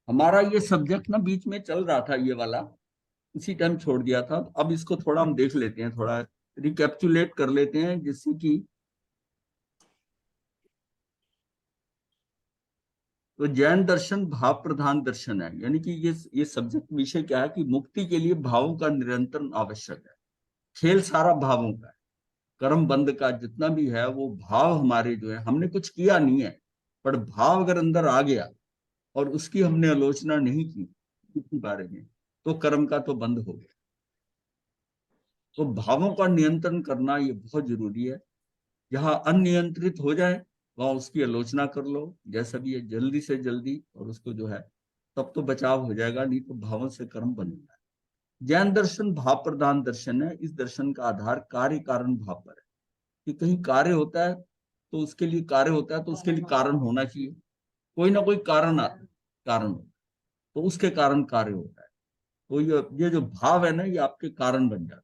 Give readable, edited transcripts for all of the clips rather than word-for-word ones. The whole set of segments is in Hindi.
हमारा ये सब्जेक्ट ना बीच में चल रहा था, ये वाला उसी टाइम छोड़ दिया था। अब इसको थोड़ा हम देख लेते हैं, थोड़ा रिकैप्चुलेट कर लेते हैं, जिससे कि तो जैन दर्शन भाव प्रधान दर्शन है। यानी कि ये सब्जेक्ट विषय क्या है कि मुक्ति के लिए भावों का निरंतर आवश्यक है। खेल सारा भावों का है। कर्म बंध का जितना भी है वो भाव हमारे जो है, हमने कुछ किया नहीं है, पर भाव अगर अंदर आ गया और उसकी हमने आलोचना नहीं की किसी बारे में, तो कर्म का तो बंद हो गया। तो भावों का नियंत्रण करना ये बहुत जरूरी है। जहां अनियंत्रित हो जाए वहां उसकी आलोचना कर लो जैसा भी है, जल्दी से जल्दी, और उसको जो है तब तो बचाव हो जाएगा, नहीं तो भावों से कर्म बनता है। जैन दर्शन भाव प्रधान दर्शन है। इस दर्शन का आधार कार्य कारण भाव पर है कि कहीं कार्य होता है तो उसके लिए कार्य होता है, तो उसके लिए कारण होना चाहिए। कोई ना कोई कारण आता है, कारण होता है, तो उसके कारण कार्य होता है। तो ये जो भाव है ना, ये आपके कारण बन जाता है,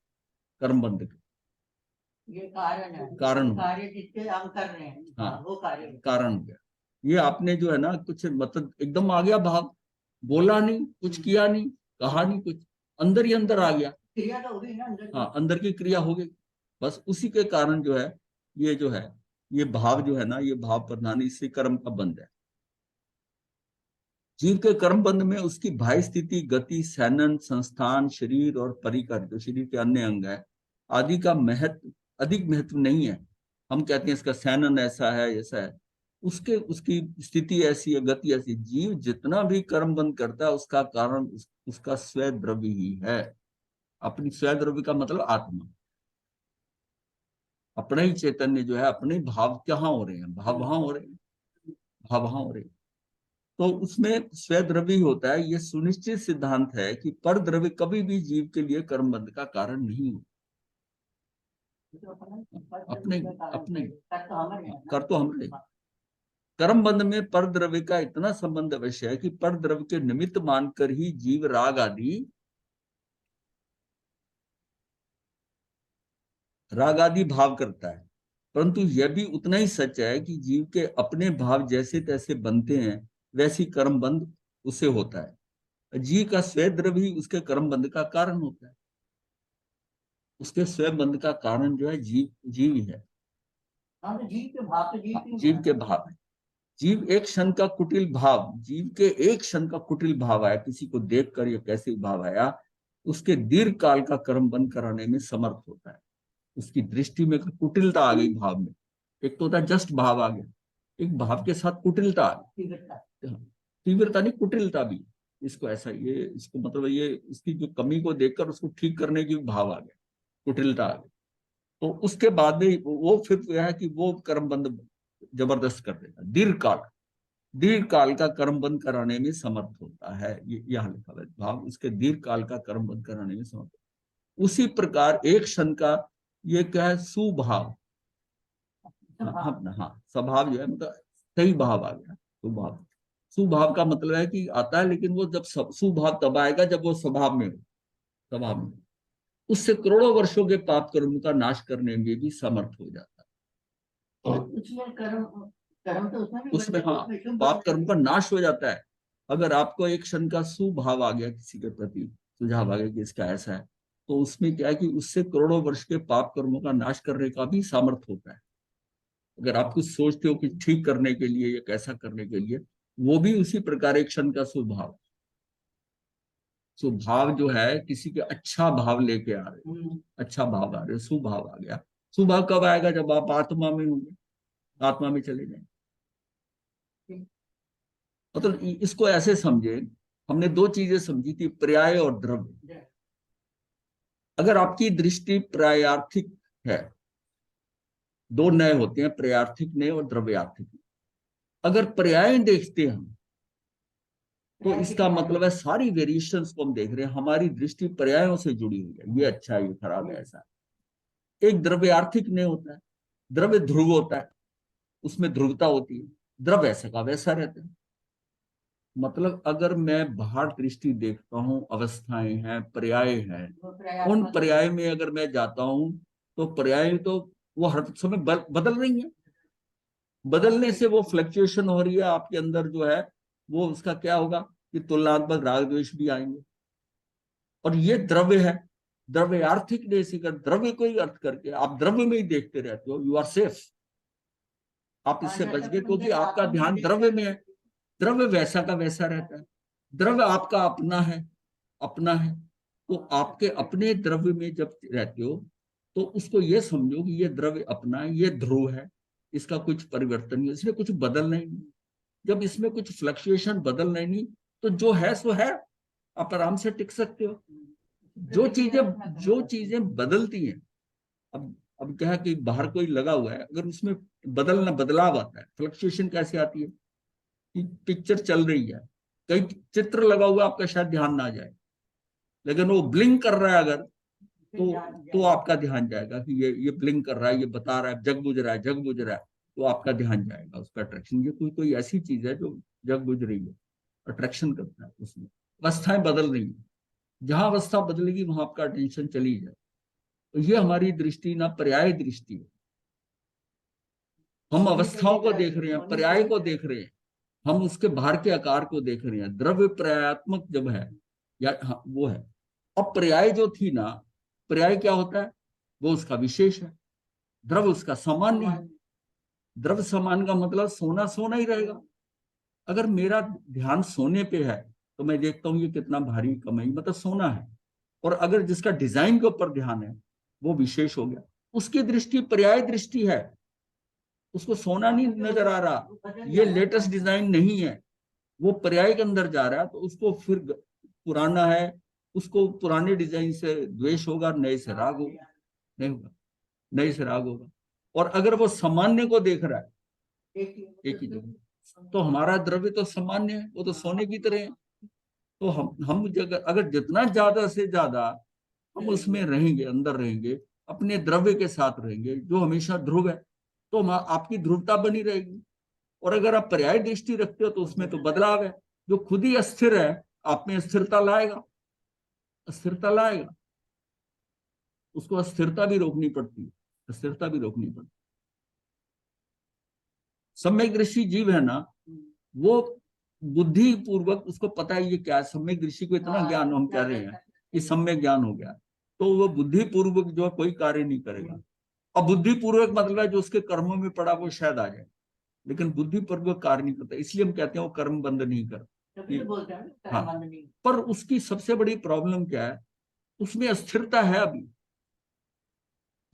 कर्म बंध के ये कारण है, कारण। कार्य जिससे हम कर रहे हैं, हाँ, वो कार्य कारण हो गया। ये आपने जो है ना कुछ मतलब एकदम आ गया भाव, बोला नहीं, कुछ किया नहीं, कहा नहीं कुछ, अंदर ही अंदर आ गया। क्रिया तो हो गई ना अंदर। हाँ, अंदर की क्रिया हो गई। बस उसी के कारण जो है, ये जो है, ये भाव जो है ना, ये भाव प्रधान, इससे कर्म का बंध है। जीव के कर्म बंध में उसकी बाह्य स्थिति, गति, सैनन, संस्थान, शरीर और परिकर जो शरीर के अन्य अंग है आदि का महत्व, अधिक महत्व नहीं है। हम कहते हैं इसका सैनन ऐसा है, ऐसा है, उसके उसकी स्थिति ऐसी है, गति ऐसी। जीव जितना भी कर्म बंद करता है उसका कारण उसका स्वय द्रव्य ही है। अपनी स्वय द्रव्य का मतलब आत्मा, अपना ही चैतन्य जो है, अपने भाव कहाँ हो रहे हैं, भाव वहां हो रहे हैं, भाव वहां हो रहे हैं। तो उसमें स्वय द्रव्य ही होता है। ये सुनिश्चित सिद्धांत है कि पर द्रव्य कभी भी जीव के लिए कर्म बंध का कारण नहीं हो। अपने अपने कर तो हम रहे। कर्म बंध में पर द्रव्य का इतना संबंध अवश्य है कि पर द्रव्य के निमित्त मानकर ही जीव राग आदि भाव करता है। परंतु यह भी उतना ही सच है कि जीव के अपने भाव जैसे तैसे बनते हैं, वैसी कर्म बंध उसे होता है। जीव का स्वय द्रव्य ही उसके कर्म बंध का कारण होता है। उसके स्वयं बंध का कारण जो है जीव ही है। हाँ, तो जीव के भाव तो जीव के भाव है। जीव एक क्षण का कुटिल भाव, जीव के एक क्षण का कुटिल भाव आया, किसी को देखकर या कैसे भाव आया, उसके दीर्घ काल का कर्म बंद कराने में समर्थ होता है। उसकी दृष्टि में कुटिलता आ गई भाव में। एक तो होता है जस्ट भाव आ गया, एक भाव के साथ कुटिलता आ गई। तीव्रता नहीं, कुटिलता भी। इसको ऐसा, ये इसको मतलब ये इसकी जो कमी को देखकर उसको ठीक करने की भाव आ गया, कुटिलता आ गई। तो उसके बाद में वो फिर यह है कि वो कर्म बंद जबरदस्त कर देता, दीर्घ काल का कर्म बंद कराने में समर्थ होता है। ये यहाँ लिखा हुआ है, भाव उसके दीर्घ काल का कर्म बंद कराने में समर्थ। उसी प्रकार एक क्षण का ये क्या है, सुभाव। हाँ, स्वभाव जो है मतलब सही भाव आ गया, सुभाव। सुभाव का मतलब है कि आता है, लेकिन वो जब सुभाव तब आएगा जब वो स्वभाव में हो, स्वभाव में। उससे करोड़ों वर्षों के पाप कर्म का नाश करने में भी समर्थ हो जाता है। उसमें कर्म, कर्म तो उसमें हाँ, पाप कर्म का नाश हो जाता है। अगर आपको एक क्षण का सुभाव आ गया किसी के प्रति, सुझाव आ गया कि इसका ऐसा है, तो उसमें क्या है कि उससे करोड़ों वर्ष के पाप कर्मों का नाश करने का भी सामर्थ्य होता है। अगर आप कुछ सोचते हो कि ठीक करने के लिए या कैसा करने के लिए, वो भी उसी प्रकार एक क्षण का स्वभाव, स्वभाव जो है किसी के अच्छा भाव लेके आ रहे हो, अच्छा भाव आ रहे हो, सुभाव आ गया। सुभाव कब आएगा, जब आप आत्मा में होंगे, आत्मा में चले जाएंगे। मतलब इसको ऐसे समझे, हमने दो चीजें समझी थी, पर्याय और द्रव्य। अगर आपकी दृष्टि पर्यायार्थिक है, दो नए होते हैं, पर्यायार्थिक नए और द्रव्यार्थिक। अगर पर्याय देखते हैं हम, तो इसका मतलब है सारी वेरिएशंस को हम देख रहे हैं, हमारी दृष्टि पर्यायों से जुड़ी हुई है, ये अच्छा है, ये खराब है, ऐसा। एक द्रव्य आर्थिक नहीं होता है, द्रव्य ध्रुव होता है, उसमें ध्रुवता होती है, द्रव्य ऐसा का वैसा रहता है। मतलब अगर मैं बाहर दृष्टि देखता हूँ, अवस्थाएं हैं, पर्याय हैं, उन पर्याय में अगर मैं जाता हूँ, तो पर्याय तो वो हर समय बदल रही है। बदलने से वो फ्लक्चुएशन हो रही है आपके अंदर जो है, वो उसका क्या होगा, कि तुलनात्मक राग द्वेष भी आएंगे। और ये द्रव्य है, द्रव्य आर्थिक देश कर द्रव्य को ही अर्थ करके आप द्रव्य में ही देखते रहते हो, यू आर सेफ, आप इससे बच गए क्योंकि आपका ध्यान द्रव्य में है। द्रव्य वैसा का वैसा रहता है, द्रव्य आपका अपना है, अपना है। तो आपके अपने द्रव्य में जब रहते हो तो उसको ये समझो कि ये द्रव्य अपना है, ये ध्रुव है, इसका कुछ परिवर्तन नहीं, इसमें कुछ बदलना ही नहीं। जब इसमें कुछ फ्लक्चुएशन बदलना ही नहीं तो जो है सो है, आप आराम से टिक सकते हो। जो चीजें बदलती हैं, अब क्या है कि बाहर कोई लगा हुआ है, अगर उसमें बदलाव आता है, फ्लक्चुएशन कैसे आती है कि पिक्चर चल रही है, कई चित्र लगा हुआ आपका शायद ध्यान ना जाए, लेकिन वो ब्लिंक कर रहा है अगर, तो आपका ध्यान जाएगा कि ये ब्लिंक कर रहा है, ये बता रहा है जग बुझ रहा है, जग बुझ रहा है, तो आपका ध्यान जाएगा उसका अट्रैक्शन। ये कोई कोई ऐसी चीज है जो जग बुझ रही है, अट्रैक्शन करता है उसमें। अवस्थाएं बदल रही है, जहां अवस्था बदलेगी वहां आपका अटेंशन चली जाए। तो ये हमारी दृष्टि ना पर्याय दृष्टि है, हम अवस्थाओं को देख रहे हैं, पर्याय को देख रहे हैं, हम उसके बाहर के आकार को देख रहे हैं। द्रव्य पर्यायात्मक जब है या हाँ, वो है। अब पर्याय जो थी ना, पर्याय क्या होता है, वो उसका विशेष है, द्रव्य उसका सामान्य है। द्रव्य समान का मतलब सोना सोना ही रहेगा। अगर मेरा ध्यान सोने पे है तो मैं देखता हूं ये कितना भारी कमाई, मतलब सोना है। और अगर जिसका डिजाइन के ऊपर ध्यान है वो विशेष हो गया, उसकी दृष्टि पर्याय दृष्टि है, उसको सोना नहीं नजर आ रहा, ये लेटेस्ट डिजाइन नहीं है, वो पर्याय के अंदर जा रहा है। तो उसको फिर पुराना है, उसको पुराने डिजाइन से द्वेष होगा, नए से राग होगा, नहीं होगा, नए से राग होगा। और अगर वो सामान्य को देख रहा है एक ही जगह, तो हमारा द्रव्य तो सामान्य है, वो तो सोने की तरह है। तो हम अगर जितना ज्यादा से ज्यादा हम उसमें रहेंगे, अंदर रहेंगे, अपने द्रव्य के साथ रहेंगे जो हमेशा ध्रुव है, तो आपकी ध्रुवता बनी रहेगी। और अगर आप पर्याय दृष्टि रखते हो तो उसमें तो बदलाव है, जो खुद ही अस्थिर है आप में स्थिरता लाएगा, अस्थिरता लाएगा। उसको अस्थिरता भी रोकनी पड़ती है, अस्थिरता भी रोकनी पड़ती है। सम्यक दृष्टि जीव है ना, वो बुद्धि पूर्वक उसको पता है ये क्या है। सम्यक दृष्टि को इतना ज्ञान हम कह रहे हैं कि सम्यक ज्ञान हो गया, तो वो बुद्धि पूर्वक जो है कोई कार्य नहीं करेगा। अब बुद्धि पूर्वक मतलब है जो उसके कर्मों में पड़ा वो शायद आ जाए, लेकिन बुद्धि पूर्वक कार्य नहीं करता, इसलिए हम कहते हैं वो कर्म बंद नहीं करता। हाँ, पर उसकी सबसे बड़ी प्रॉब्लम क्या है, उसमें अस्थिरता है अभी।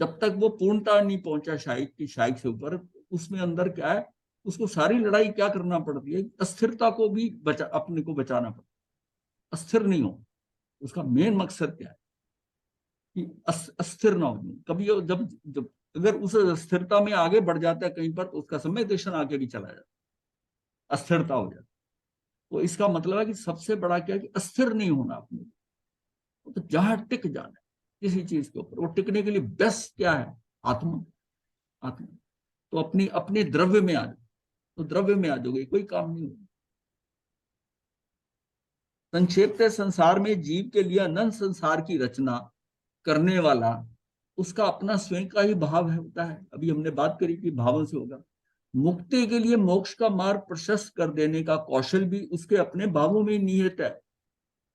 जब तक वो पूर्णता नहीं पहुंचा शायक की, शायक से ऊपर, उसमें अंदर क्या है, उसको सारी लड़ाई क्या करना पड़ती है, अस्थिरता को भी अपने को बचाना पड़ता है, अस्थिर नहीं हो। उसका मेन मकसद क्या है कि अस्थिर ना हो कभी। जब जब अगर उस अस्थिरता में आगे बढ़ जाता है कहीं पर, तो उसका समय दर्शन आगे भी चला जाता है, अस्थिरता हो जाती है। तो इसका मतलब है कि सबसे बड़ा क्या है कि अस्थिर नहीं होना अपने, तो जहां टिक जाना है किसी चीज के ऊपर, वो टिकने के लिए बेस्ट क्या है, आत्मा। आत्मा तो अपनी अपने द्रव्य में आ जाओ, तो द्रव्य में आ जाओगे, कोई काम नहीं होगा। संक्षेप से संसार में जीव के लिए अनंत संसार की रचना करने वाला उसका अपना स्वयं का ही भाव है, होता है। अभी हमने बात करी कि भावों से होगा। मुक्ति के लिए मोक्ष का मार्ग प्रशस्त कर देने का कौशल भी उसके अपने भावों में निहित है।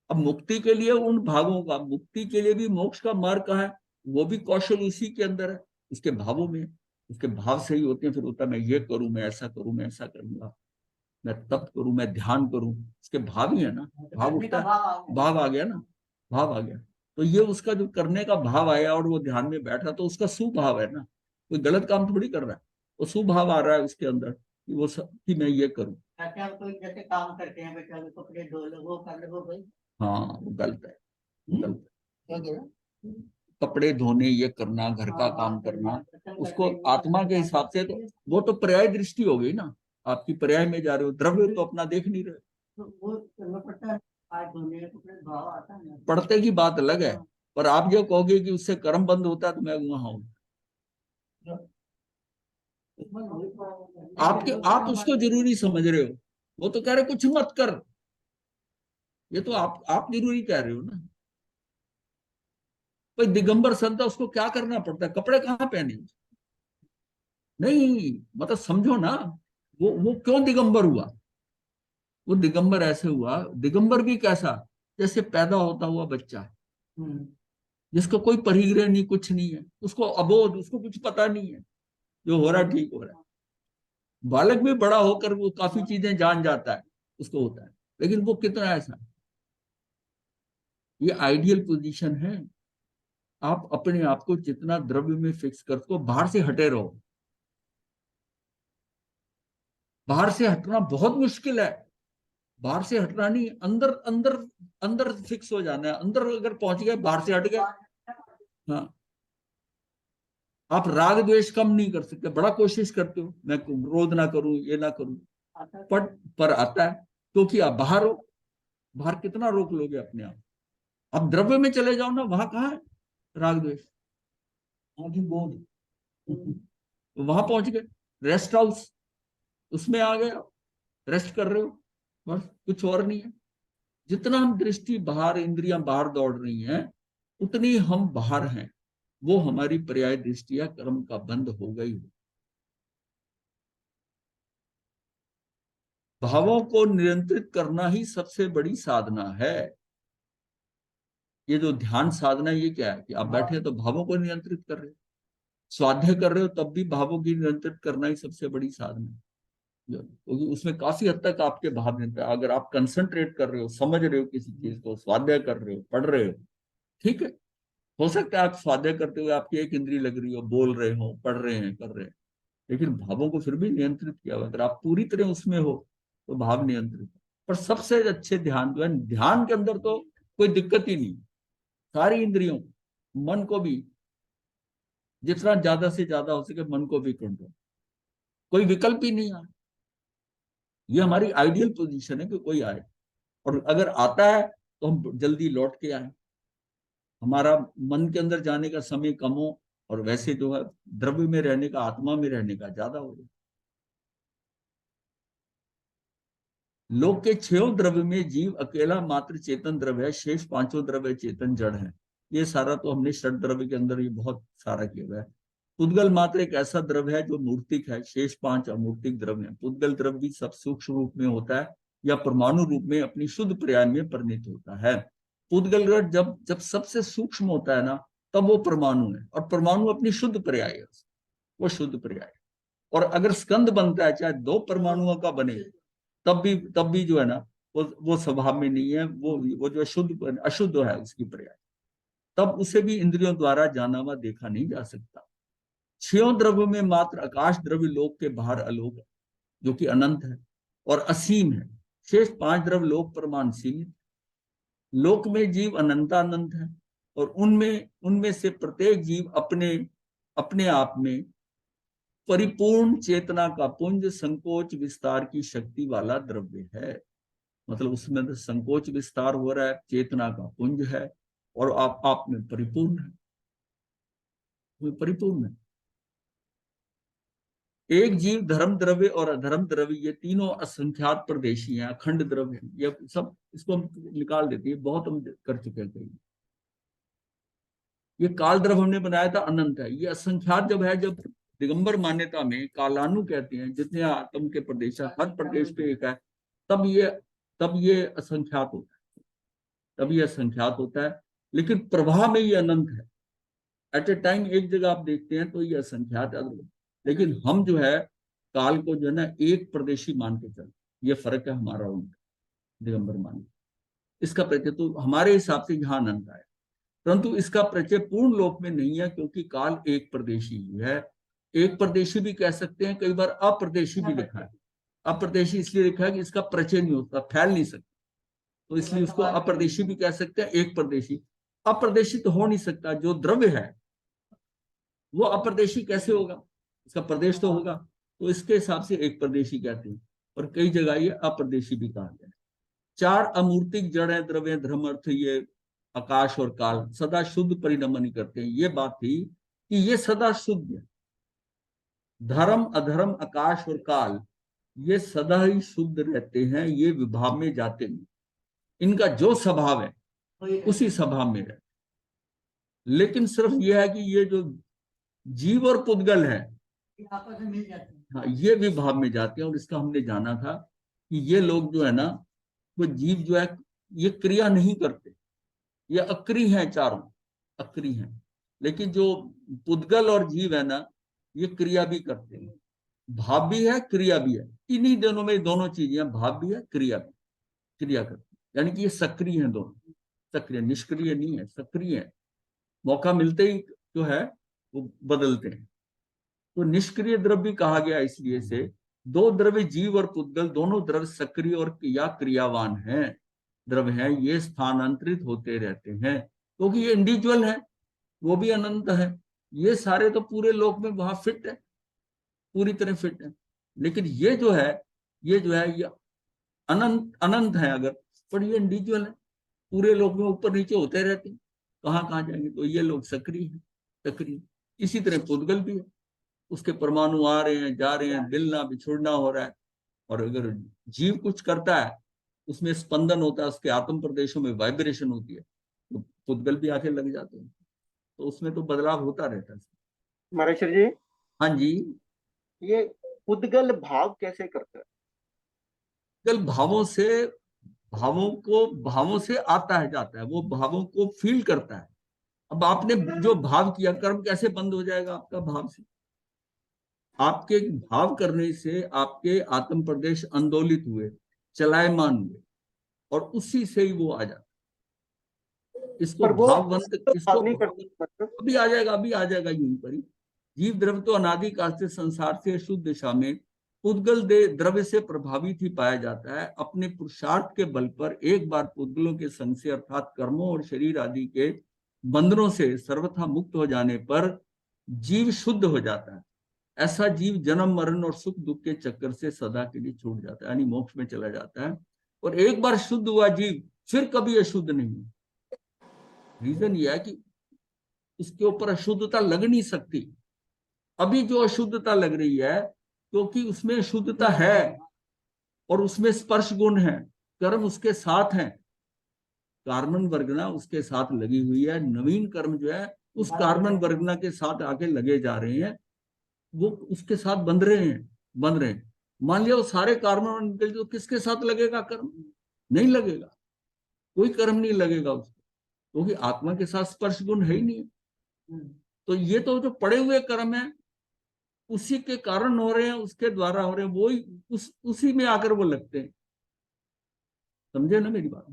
अब मुक्ति के लिए उन भावों का, मुक्ति के लिए भी मोक्ष का मार्ग कहाँ है, वो भी कौशल उसी के अंदर है, उसके भावों में। उसके भाव सही होते हैं, फिर होता है मैं ये करूं, मैं ऐसा करूं, मैं ऐसा करूंगा, मैं तप करूं, मैं ध्यान करूं, उसके भाव ही है ना। भाव उठता है, भाव आ गया ना, भाव आ गया। तो ये उसका जो करने का भाव आया और वो ध्यान में बैठा, तो उसका सुभाव है ना, कोई गलत काम थोड़ी कर रहा है, वो सुभाव आ रहा है उसके अंदर कि वो कि मैं ये करूं। कोई जैसे काम करते हैं, बेटा कपड़े धो लो, वो कर लो, भाई हाँ, वो गलत है, गलत है। कपड़े धोने, ये करना, घर का काम करना, उसको आत्मा के हिसाब से, तो वो तो पर्याय दृष्टि हो गई ना, आपकी पर्याय में जा रहे हो, द्रव्य तो अपना देख नहीं रहे। तो वो करना पड़ता है, आज धोने कपड़े भाव आता है ना। पढ़ते की बात अलग है, पर आप जो कहोगे कि उससे कर्म बंद होता है, तो मैं वहां हूं। आप उसको जरूरी समझ रहे हो, वो तो कह रहे कुछ मत कर, ये तो आप जरूरी कह रहे हो ना। भाई दिगंबर संत है, उसको क्या करना पड़ता है, कपड़े कहाँ पहने, नहीं मतलब समझो ना, वो क्यों दिगंबर हुआ, वो दिगंबर ऐसे हुआ, दिगंबर भी कैसा, जैसे पैदा होता हुआ बच्चा, जिसका कोई परिग्रह नहीं, कुछ नहीं है, उसको अबोध, उसको कुछ पता नहीं है, जो हो रहा ठीक हो रहा है। बालक भी बड़ा होकर वो काफी चीजें जान जाता है, उसको होता है, लेकिन वो कितना ऐसा, ये आइडियल पोजीशन है। आप अपने आप को जितना द्रव्य में फिक्स कर सको, बाहर से हटे रहो। बाहर से हटना बहुत मुश्किल है, बाहर से हटना नहीं, अंदर अंदर अंदर फिक्स हो जाना है। अंदर अगर पहुंच गए, बाहर से हट गए, हाँ, आप राग द्वेष कम नहीं कर सकते, बड़ा कोशिश करते हो मैं क्रोध ना करूं, ये ना करूं, पर पर आता है, क्योंकि आप बाहर हो। बाहर कितना रोक लोगे अपने आप। अब द्रव्य में चले जाओ ना, वहां कहाँ है राग द्वेष, वहां की बोध, वहां पहुंच गए, रेस्ट हाउस, उसमें आ गए, रेस्ट कर रहे हो, बस कुछ और नहीं है। जितना हम दृष्टि बाहर, इंद्रियां बाहर दौड़ रही हैं, उतनी हम बाहर हैं। वो हमारी पर्याय दृष्टिया कर्म का बंध हो गई। भावों को नियंत्रित करना ही सबसे बड़ी साधना है। ये जो ध्यान साधना, ये क्या है कि आप बैठे तो भावों को नियंत्रित कर रहे हो, स्वाध्याय कर रहे हो तब भी भावों की नियंत्रित करना ही सबसे बड़ी साधना है। क्योंकि उसमें काफी हद तक आपके भाव नियंत्रण, अगर आप कंसंट्रेट कर रहे हो, समझ रहे हो किसी चीज को, स्वाध्याय कर रहे हो, पढ़ रहे हो, ठीक है, हो सकता है आप स्वाध्याय करते हुए आपकी एक इंद्री लग रही हो, बोल रहे हो, पढ़ रहे हैं, कर रहे हैं, लेकिन भावों को फिर भी नियंत्रित किया हुआ। अगर आप पूरी तरह उसमें हो तो भाव नियंत्रित है। पर सबसे अच्छे ध्यान जो है, ध्यान के अंदर तो कोई दिक्कत ही नहीं, सारी इंद्रियों, मन को भी जितना ज्यादा से ज्यादा हो सके मन को भी कंट्रोल, कोई विकल्प ही नहीं आए। ये हमारी आइडियल पोजीशन है कि कोई आए, और अगर आता है तो हम जल्दी लौट के आए, हमारा मन के अंदर जाने का समय कम हो, और वैसे जो है द्रव्य में रहने का, आत्मा में रहने का ज्यादा हो। लोक के छह द्रव्य में जीव अकेला मात्र चेतन द्रव्य है, शेष पांचों द्रव्य चेतन जड़ है। ये सारा तो हमने षड द्रव्य के अंदर ये बहुत सारा किया हुआ है। पुद्गल मात्र एक ऐसा द्रव्य है जो मूर्तिक है, शेष पांच अमूर्तिक द्रव्य है। पुद्गल द्रव्य भी सब सूक्ष्म रूप में होता है या परमाणु रूप में अपनी शुद्ध पर्याय में परिणित होता है। पुद्गल जब जब सबसे सूक्ष्म होता है ना, तब वो परमाणु है, और परमाणु अपनी शुद्ध पर्याय है, वो शुद्ध पर्याय है। और अगर स्कंद बनता है, चाहे दो परमाणुओं का बने, तब भी जो है ना, वो स्वभाव में नहीं है, वो जो शुद्ध अशुद्ध है उसकी पर्याय, तब उसे भी इंद्रियों द्वारा जाना हुआ देखा नहीं जा सकता। छह द्रव्य में मात्र आकाश द्रव्य लोक के बाहर अलोक है, जो कि अनंत है और असीम है। शेष पांच द्रव्य लोक प्रमाण सीमित। लोक में जीव अनंतानंत है, और उनमें उनमें से प्रत्येक जीव अपने अपने आप में परिपूर्ण चेतना का पुंज, संकोच विस्तार की शक्ति वाला द्रव्य है। मतलब उसमें तो संकोच विस्तार हो रहा है, चेतना का पुंज है, और आप में परिपूर्ण है, वो परिपूर्ण है। एक जीव धर्म द्रव्य और अधर्म द्रव्य, ये तीनों असंख्यात प्रदेशी हैं, अखंड द्रव्य हैं। ये सब इसको हम निकाल देते हैं, बहुत हम कर चुके हैं। ये काल द्रव्य हमने बनाया था, अनंत है। ये असंख्यात जब है, जब दिगंबर मान्यता में कालानु कहते हैं, जितने आत्म के प्रदेश है, हर प्रदेश पे एक है, तब ये तब ये असंख्यात होता है, तब ये असंख्यात होता है। लेकिन प्रवाह में ये अनंत है। एट ए टाइम एक जगह आप देखते हैं तो ये असंख्यात है, लेकिन हम जो है काल को जो है ना एक प्रदेशी मान के चलते। ये फर्क है हमारा उनका, दिगंबर मान, इसका प्रत्यय तो हमारे हिसाब से यहाँ अनंत है, परंतु इसका प्रत्यय पूर्ण लोक में नहीं है, क्योंकि काल एक प्रदेशी ही है। एक प्रदेशी भी कह सकते हैं, कई बार अप्रदेशी भी लिखा है। अप्रदेशी इसलिए लिखा है कि इसका प्रचय नहीं होता, फैल नहीं सकता, तो इसलिए उसको अप्रदेशी भी कह सकते हैं, एक प्रदेशी। अप्रदेशी तो हो नहीं सकता, जो द्रव्य है वो अप्रदेशी कैसे होगा, इसका प्रदेश तो होगा, तो इसके हिसाब से एक प्रदेशी कहते हैं, और कई जगह ये अप्रदेशी भी कहा गया है। चार अमूर्तिक जड़ है द्रव्य, धर्म, अर्थ, ये आकाश और काल सदा शुद्ध परिणमन करते हैं। ये बात थी कि ये सदा शुद्ध है। धर्म, अधर्म, आकाश और काल ये सदा ही शुद्ध रहते हैं, ये विभाव में जाते नहीं। इनका जो स्वभाव है उसी स्वभाव में रहते। लेकिन सिर्फ यह है कि ये जो जीव और पुद्गल है, आपस में मिल जाते हैं। हाँ, ये विभाव में जाते हैं, और इसका हमने जाना था कि ये लोग जो है ना, वो जीव जो है ये क्रिया नहीं करते, ये अक्रिय हैं, चारों अक्रिय हैं। लेकिन जो पुद्गल और जीव है ना, ये क्रिया भी करते हैं, भाव भी है क्रिया भी है। इन्हीं दोनों में दोनों चीजें, भाव भी है क्रिया भी, क्रिया करते हैं। यानी कि ये सक्रिय है दोनों, सक्रिय, निष्क्रिय नहीं है, सक्रिय है। मौका मिलते ही जो है वो बदलते हैं। तो निष्क्रिय द्रव्य कहा गया इसलिए से, दो द्रव्य जीव और पुद्गल दोनों द्रव्य सक्रिय और या क्रियावान हैं, द्रव्य हैं, ये स्थानांतरित होते रहते हैं, क्योंकि ये इंडिविजुअल है, वो भी अनंत है। ये सारे तो पूरे लोक में वहां फिट है, पूरी तरह फिट है। लेकिन ये जो है, ये अनंत अनंत है अगर, पर ये इंडिविजुअल है, पूरे लोक में ऊपर नीचे होते रहते हैं, कहाँ कहाँ जाएंगे। तो ये लोग सक्रिय है, सक्रिय। इसी तरह पुद्गल भी है, उसके परमाणु आ रहे हैं जा रहे हैं, मिलना बिछुड़ना हो रहा है। और अगर जीव कुछ करता है, उसमें स्पंदन होता है, उसके आत्म प्रदेशों में वाइब्रेशन होती है, तो पुद्गल भी आके लग जाते हैं। तो उसमें तो बदलाव होता रहता है। महेश्वर जी, हाँ जी। ये पुद्गल भाव कैसे करता है? पुद्गल भावों से आता है जाता है, वो भावों को फील करता है। अब आपने जो भाव किया, कर्म कैसे बंद हो जाएगा आपका भाव से? आपके भाव करने से आपके आत्म प्रदेश आंदोलित हुए, चलायमान हुए, और उसी से ही वो आ जाता। इसको पर वो भाववंत, इसको भाव नहीं करता मतलब। अभी आ जाएगा, अभी आ जाएगा यूं पर ही। जीव द्रव्य तो अनादि काल से संसार से शुद्ध दिशा में पुद्गल द्रव्य से प्रभावित ही पाया जाता है। अपने पुरुषार्थ के बल पर एक बार पुद्गलों के संग से अर्थात कर्मों और शरीर आदि के बंधनों से सर्वथा मुक्त हो जाने पर जीव शुद्ध हो जाता है। ऐसा जीव जन्म मरण और सुख दुख के चक्कर से सदा के लिए छूट जाता है, यानी मोक्ष में चला जाता है। और एक बार शुद्ध हुआ जीव फिर कभी अशुद्ध नहीं। रीजन यह है कि इसके ऊपर अशुद्धता लग नहीं सकती। अभी जो अशुद्धता लग रही है, क्योंकि उसमें अशुद्धता है और उसमें स्पर्श गुण है, कर्म उसके साथ हैं, कार्बन वर्गना उसके साथ लगी हुई है। नवीन कर्म जो है उस कार्बन वर्गना के साथ आके लगे जा रहे हैं, वो उसके साथ बंध रहे हैं, बंध रहे हैं। मान लिया वो सारे कार्बन निकल, तो किसके साथ लगेगा कर्म? नहीं लगेगा, कोई कर्म नहीं लगेगा उसको, क्योंकि आत्मा के साथ स्पर्श गुण है ही नहीं। तो ये तो जो पड़े हुए कर्म है उसी के कारण हो रहे हैं, उसके द्वारा हो रहे हैं, वो ही उसी में आकर वो लगते हैं। समझे ना मेरी बात?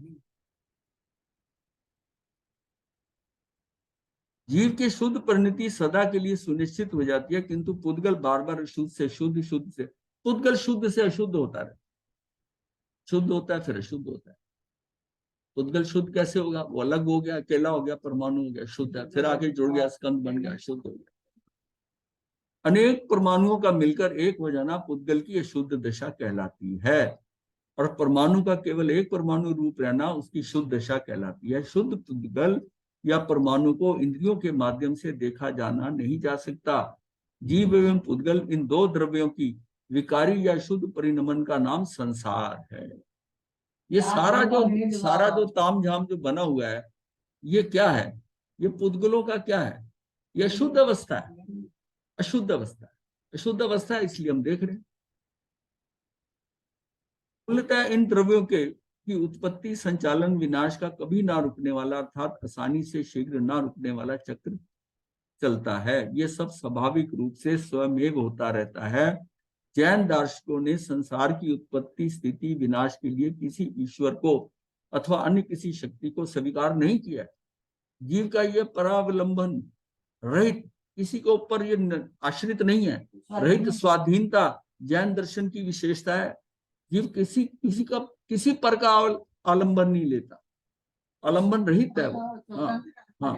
जीव की शुद्ध परिणति सदा के लिए सुनिश्चित हो जाती है, किंतु पुद्गल बार बार शुद्ध से शुद्ध, शुद्ध से पुद्गल शुद्ध से अशुद्ध होता है, शुद्ध होता है फिर अशुद्ध होता है। पुद्गल शुद्ध कैसे होगा? वो अलग हो गया, अकेला हो गया, परमाणु हो गया, शुद्ध है, फिर आगे जुड़ गया, स्कंद बन गया, शुद्ध हो गया। अनेक परमाणुओं का मिलकर एक हो जाना पुद्गल की अशुद्ध दशा कहलाती है, और परमाणु का केवल एक परमाणु रूप रहना उसकी शुद्ध दशा कहलाती है। शुद्ध पुद्गल या परमाणु को इंद्रियों के माध्यम से देखा जाना नहीं जा सकता। जीव एवं पुद्गल इन दो द्रव्यों की विकारी या शुद्ध परिणमन का नाम संसार है। ये सारा जो तामझाम जो बना हुआ है, ये क्या है? ये पुद्गलों का क्या है? ये अशुद्ध अवस्था है, अशुद्ध अवस्था है, अशुद्ध अवस्था है, इसलिए हम देख रहे हैं। मूलतः इन द्रव्यों के की उत्पत्ति, संचालन, विनाश का कभी ना रुकने वाला अर्थात आसानी से शीघ्र ना रुकने वाला चक्र चलता है। ये सब स्वाभाविक रूप से स्वयं होता रहता है। जैन दार्शनिकों ने संसार की उत्पत्ति, स्थिति, विनाश के लिए किसी ईश्वर को अथवा अन्य किसी शक्ति को स्वीकार नहीं किया। जीव का यह परावलंबन रहित, किसी के ऊपर ये आश्रित नहीं है, रहित स्वाधीनता जैन दर्शन की विशेषता है। जीव किसी पर का आलंबन नहीं लेता, आलंबन रहित है वो। हाँ हाँ।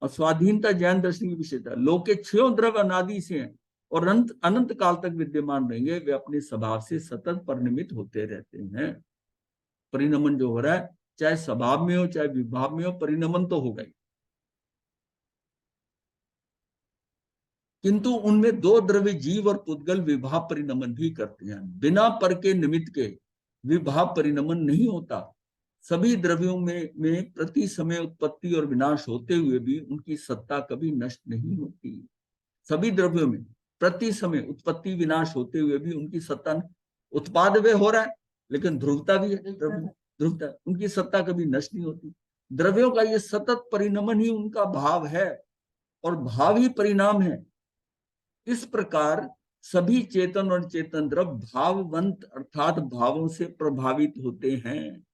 और स्वाधीनता जैन दर्शन की विशेषता है। लोग के छह द्रव्य अनादि से हैं और अनंत काल तक विद्यमान रहेंगे। वे अपने स्वभाव से सतत परिणमित होते रहते हैं। परिणमन जो हो रहा है, चाहे स्वभाव में हो चाहे विभाव में हो, परिणमन तो होगा ही। किंतु उनमें दो द्रव्य जीव और पुद्गल विभाव परिणमन भी करते हैं। बिना पर के निमित्त के विभाव परिणमन नहीं होता। सभी द्रव्यों में प्रति समय उत्पत्ति और विनाश होते हुए भी उनकी सत्ता कभी नष्ट नहीं होती। सभी द्रव्यों में प्रति समय उत्पत्ति विनाश होते हुए भी उनकी सत्ता, उत्पाद वे हो रहा है, लेकिन ध्रुवता भी है, ध्रुवता, उनकी सत्ता कभी नष्ट नहीं होती। द्रव्यों का ये सतत परिणमन ही उनका भाव है और भाव ही परिणाम है। इस प्रकार सभी चेतन और चेतन द्रव्य भाववंत अर्थात भावों से प्रभावित होते हैं।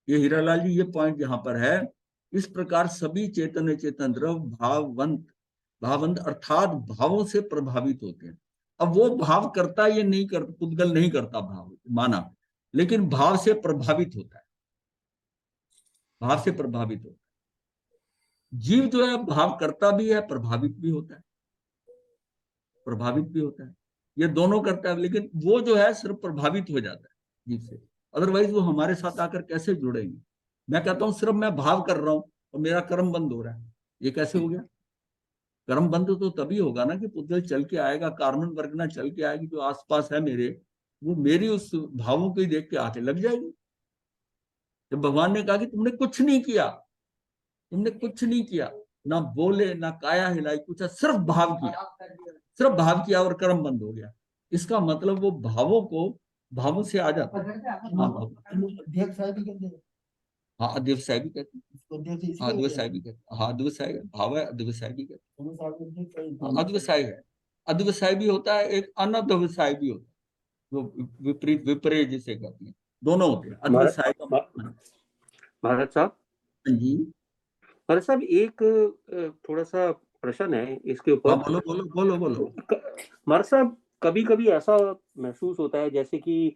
ये हीरालाल जी, ये पॉइंट यहां पर है। इस प्रकार सभी चेतन और चेतन द्रव्य भाववंत अर्थात भावों से प्रभावित होते हैं। अब वो भाव करता, ये नहीं कर, पुद्गल नहीं करता भाव, माना, लेकिन भाव से प्रभावित होता है, भाव से प्रभावित होता है। जीव जो है भाव करता भी है, प्रभावित भी होता है, प्रभावित भी होता है, ये दोनों करता है, लेकिन वो जो है सिर्फ प्रभावित हो जाता है जीव से, अदरवाइज वो हमारे साथ आकर कैसे जुड़ेंगे। मैं कहता हूं सिर्फ मैं भाव कर रहा हूं और मेरा कर्म बंद हो रहा है, ये कैसे हो गया? कर्म बंद तो तभी होगा ना कि पुद्गल चल के आएगा, कार्बन वर्ग ना चल के आएगी, जो आसपास है मेरे, वो मेरी उस भावों को ही देख के आके लग जाएगी। जब भगवान ने कहा कि तुमने कुछ नहीं किया, तुमने कुछ नहीं किया, ना बोले ना काया हिलाई, कुछ सिर्फ भाव किया, सिर्फ भाव किया और कर्म बंद हो गया, इसका मतलब वो भावों से आ जाता है। हाँ, अध्यवसाय भी कहते हैं, हाँ अध्यवसाय भी कहते हैं, हाँ अध्यवसाय भाव है, अध्यवसाय भी कहते हैं, अध्यवसाय है, अध्यवसाय भी होता है, एक अनध्यवसाय भी होता है, वो विपरीत विपरीत जिसे कहते हैं, दोनों होते हैं। अध्यवसाय का मतलब, महाराज साहब, हाँ जी, महाराज साहब, एक थोड़ा सा प्रश्न है इसके हाँ ऊपर। बोलो बोलो बोलो बोलो। महाराज साहब, कभी कभी ऐसा महसूस होता है जैसे कि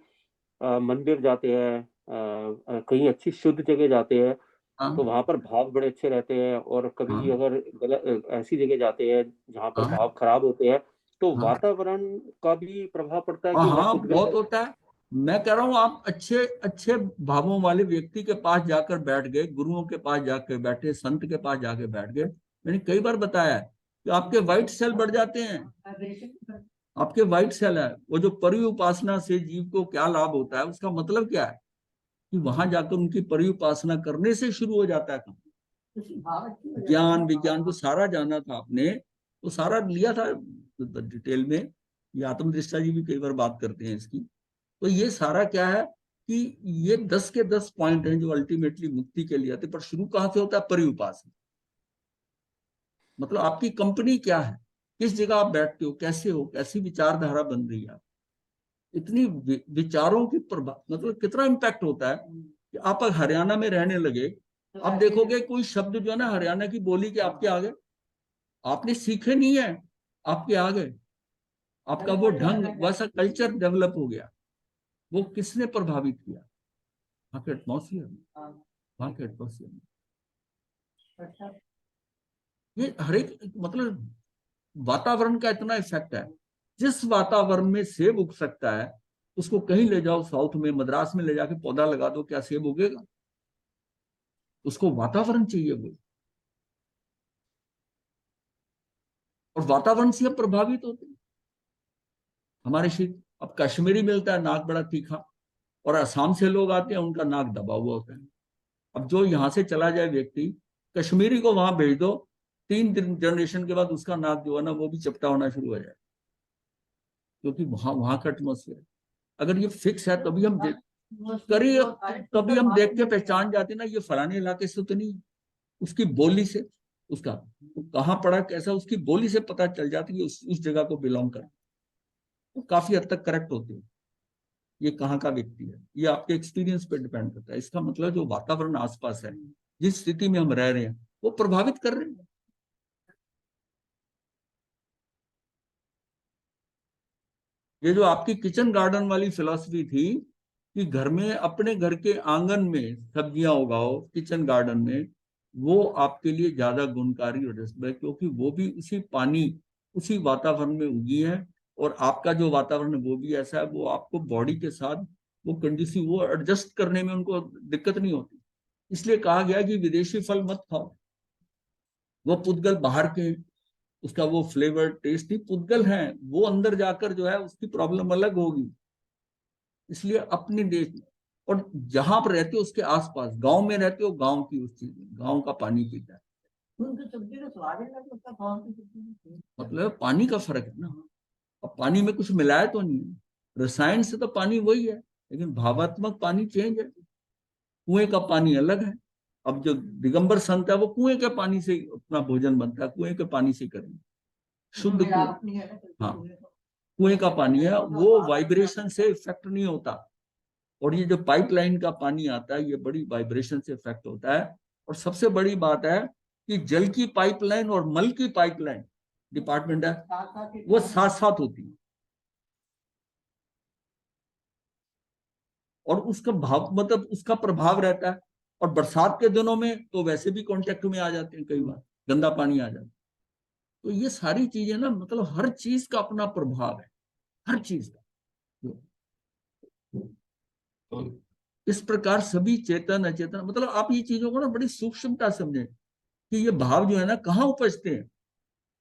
मंदिर जाते हैं, कहीं अच्छी शुद्ध जगह जाते हैं, तो हाँ वहां पर भाव बड़े अच्छे रहते हैं, और कभी हाँ अगर गलत ऐसी जगह जाते हैं जहां पर हाँ भाव खराब होते हैं, तो हाँ वातावरण का भी प्रभाव पड़ता है हाँ कि वहां हाँ, पुद्गल बहुत होता है। मैं कह रहा हूँ, आप अच्छे अच्छे भावों वाले व्यक्ति के पास जाकर बैठ गए, गुरुओं के पास जाकर बैठे, संत के पास जाकर बैठ गए, मैंने कई बार बताया है कि आपके व्हाइट सेल बढ़ जाते हैं। आपके व्हाइट सेल है, वो जो परि उपासना से जीव को क्या लाभ होता है, उसका मतलब क्या है कि वहां जाकर उनकी परि उपासना करने से शुरू हो जाता है काम। ज्ञान विज्ञान को सारा जाना था आपने, वो सारा लिया था डिटेल में। ये आत्मदृष्टा जी भी कई बार बात करते हैं इसकी। तो ये सारा क्या है कि ये 10 के 10 पॉइंट हैं जो अल्टीमेटली मुक्ति के लिए आते, पर शुरू कहां से होता है? परि उपासना। मतलब आपकी कंपनी क्या है, किस जगह आप बैठते हो, कैसे हो, कैसी विचारधारा बन रही है, इतनी विचारों की प्रभाव, मतलब कितना इम्पैक्ट होता है कि आप हरियाणा में रहने लगे, अब देखोगे कोई शब्द जो है ना हरियाणा की बोली के आपके आगे, आपने सीखे नहीं है, आपके आगे, आपका वो ढंग, वैसा कल्चर डेवलप हो गया। वो किसने प्रभावित किया? वहां के एटमोसफियर, वहां के एटमोसफियर। ये हर एक, मतलब वातावरण का इतना इफेक्ट है। जिस वातावरण में सेब उग सकता है, उसको कहीं ले जाओ, साउथ में मद्रास में ले जाके पौधा लगा दो, क्या सेब उगेगा? उसको वातावरण चाहिए वो, और वातावरण से हम प्रभावित होते हैं। हमारे शीत, अब कश्मीरी मिलता है, नाक बड़ा तीखा, और असम से लोग आते हैं, उनका नाक दबा हुआ होता है। अब जो यहाँ से चला जाए व्यक्ति, कश्मीरी को वहां भेज दो, 3 जनरेशन के बाद उसका नाक जो है ना वो भी चपटा होना शुरू हो जाए, क्योंकि वहां वहां का एटमोसफियर। अगर ये फिक्स है तभी हम करिए, तभी हम देख के पहचान जाते ना, ये फलाने इलाके से तो नहीं, उसकी बोली से, उसका कहाँ पड़ा कैसा, उसकी बोली से पता चल जाता है कि उस जगह को बिलोंग कर, तो काफी हद तक करेक्ट होते हैं ये कहाँ का व्यक्ति है। ये आपके एक्सपीरियंस पे डिपेंड करता है। इसका मतलब जो वातावरण आसपास है, जिस स्थिति में हम रह रहे हैं, वो प्रभावित कर रहे हैं। ये जो आपकी किचन गार्डन वाली फिलॉसफी थी कि घर में, अपने घर के आंगन में सब्जियां उगाओ किचन गार्डन में, वो आपके लिए ज्यादा गुणकारी और जज्ब है, क्योंकि वो भी उसी पानी, उसी वातावरण में उगी है, और आपका जो वातावरण है वो भी ऐसा है, वो आपको बॉडी के साथ वो कंडीसिव, वो एडजस्ट करने में उनको दिक्कत नहीं होती। इसलिए कहा गया कि विदेशी फल मत खाओ, वो पुद्गल बाहर के, उसका वो फ्लेवर टेस्ट ही पुद्गल है, वो अंदर जाकर जो है उसकी प्रॉब्लम अलग होगी। इसलिए अपने देश में, और जहां पर रहते हो उसके आसपास, गांव में रहते हो, गांव की उस चीज, गांव का पानी पीता है, मतलब पानी का फर्क है ना। अब पानी में कुछ मिलाया तो नहीं है, रसायन से तो पानी वही है, लेकिन भावात्मक पानी चेंज है। कुएं का पानी अलग है। अब जो दिगंबर संत है वो कुएं के पानी से अपना भोजन बनता है, कुएं के पानी से करेंगे, शुद्ध कुएं। मिलावट नहीं है ना, हाँ, कुएं का पानी है, वो वाइब्रेशन से इफेक्ट नहीं होता। और ये जो पाइपलाइन का पानी आता है, ये बड़ी वाइब्रेशन से इफेक्ट होता है। और सबसे बड़ी बात है कि जल की पाइपलाइन और मल की पाइपलाइन डिपार्टमेंट है, वो साथ साथ होती है। और उसका भाव मतलब उसका प्रभाव रहता है। और बरसात के दिनों में तो वैसे भी कांटेक्ट में आ जाते हैं, कई बार गंदा पानी आ जाता है। तो ये सारी चीजें ना, मतलब हर चीज का अपना प्रभाव है, हर चीज का। तो इस प्रकार सभी चेतन अचेतन, मतलब आप ये चीजों को ना बड़ी सूक्ष्मता समझें कि ये भाव जो है ना कहाँ उपजते हैं।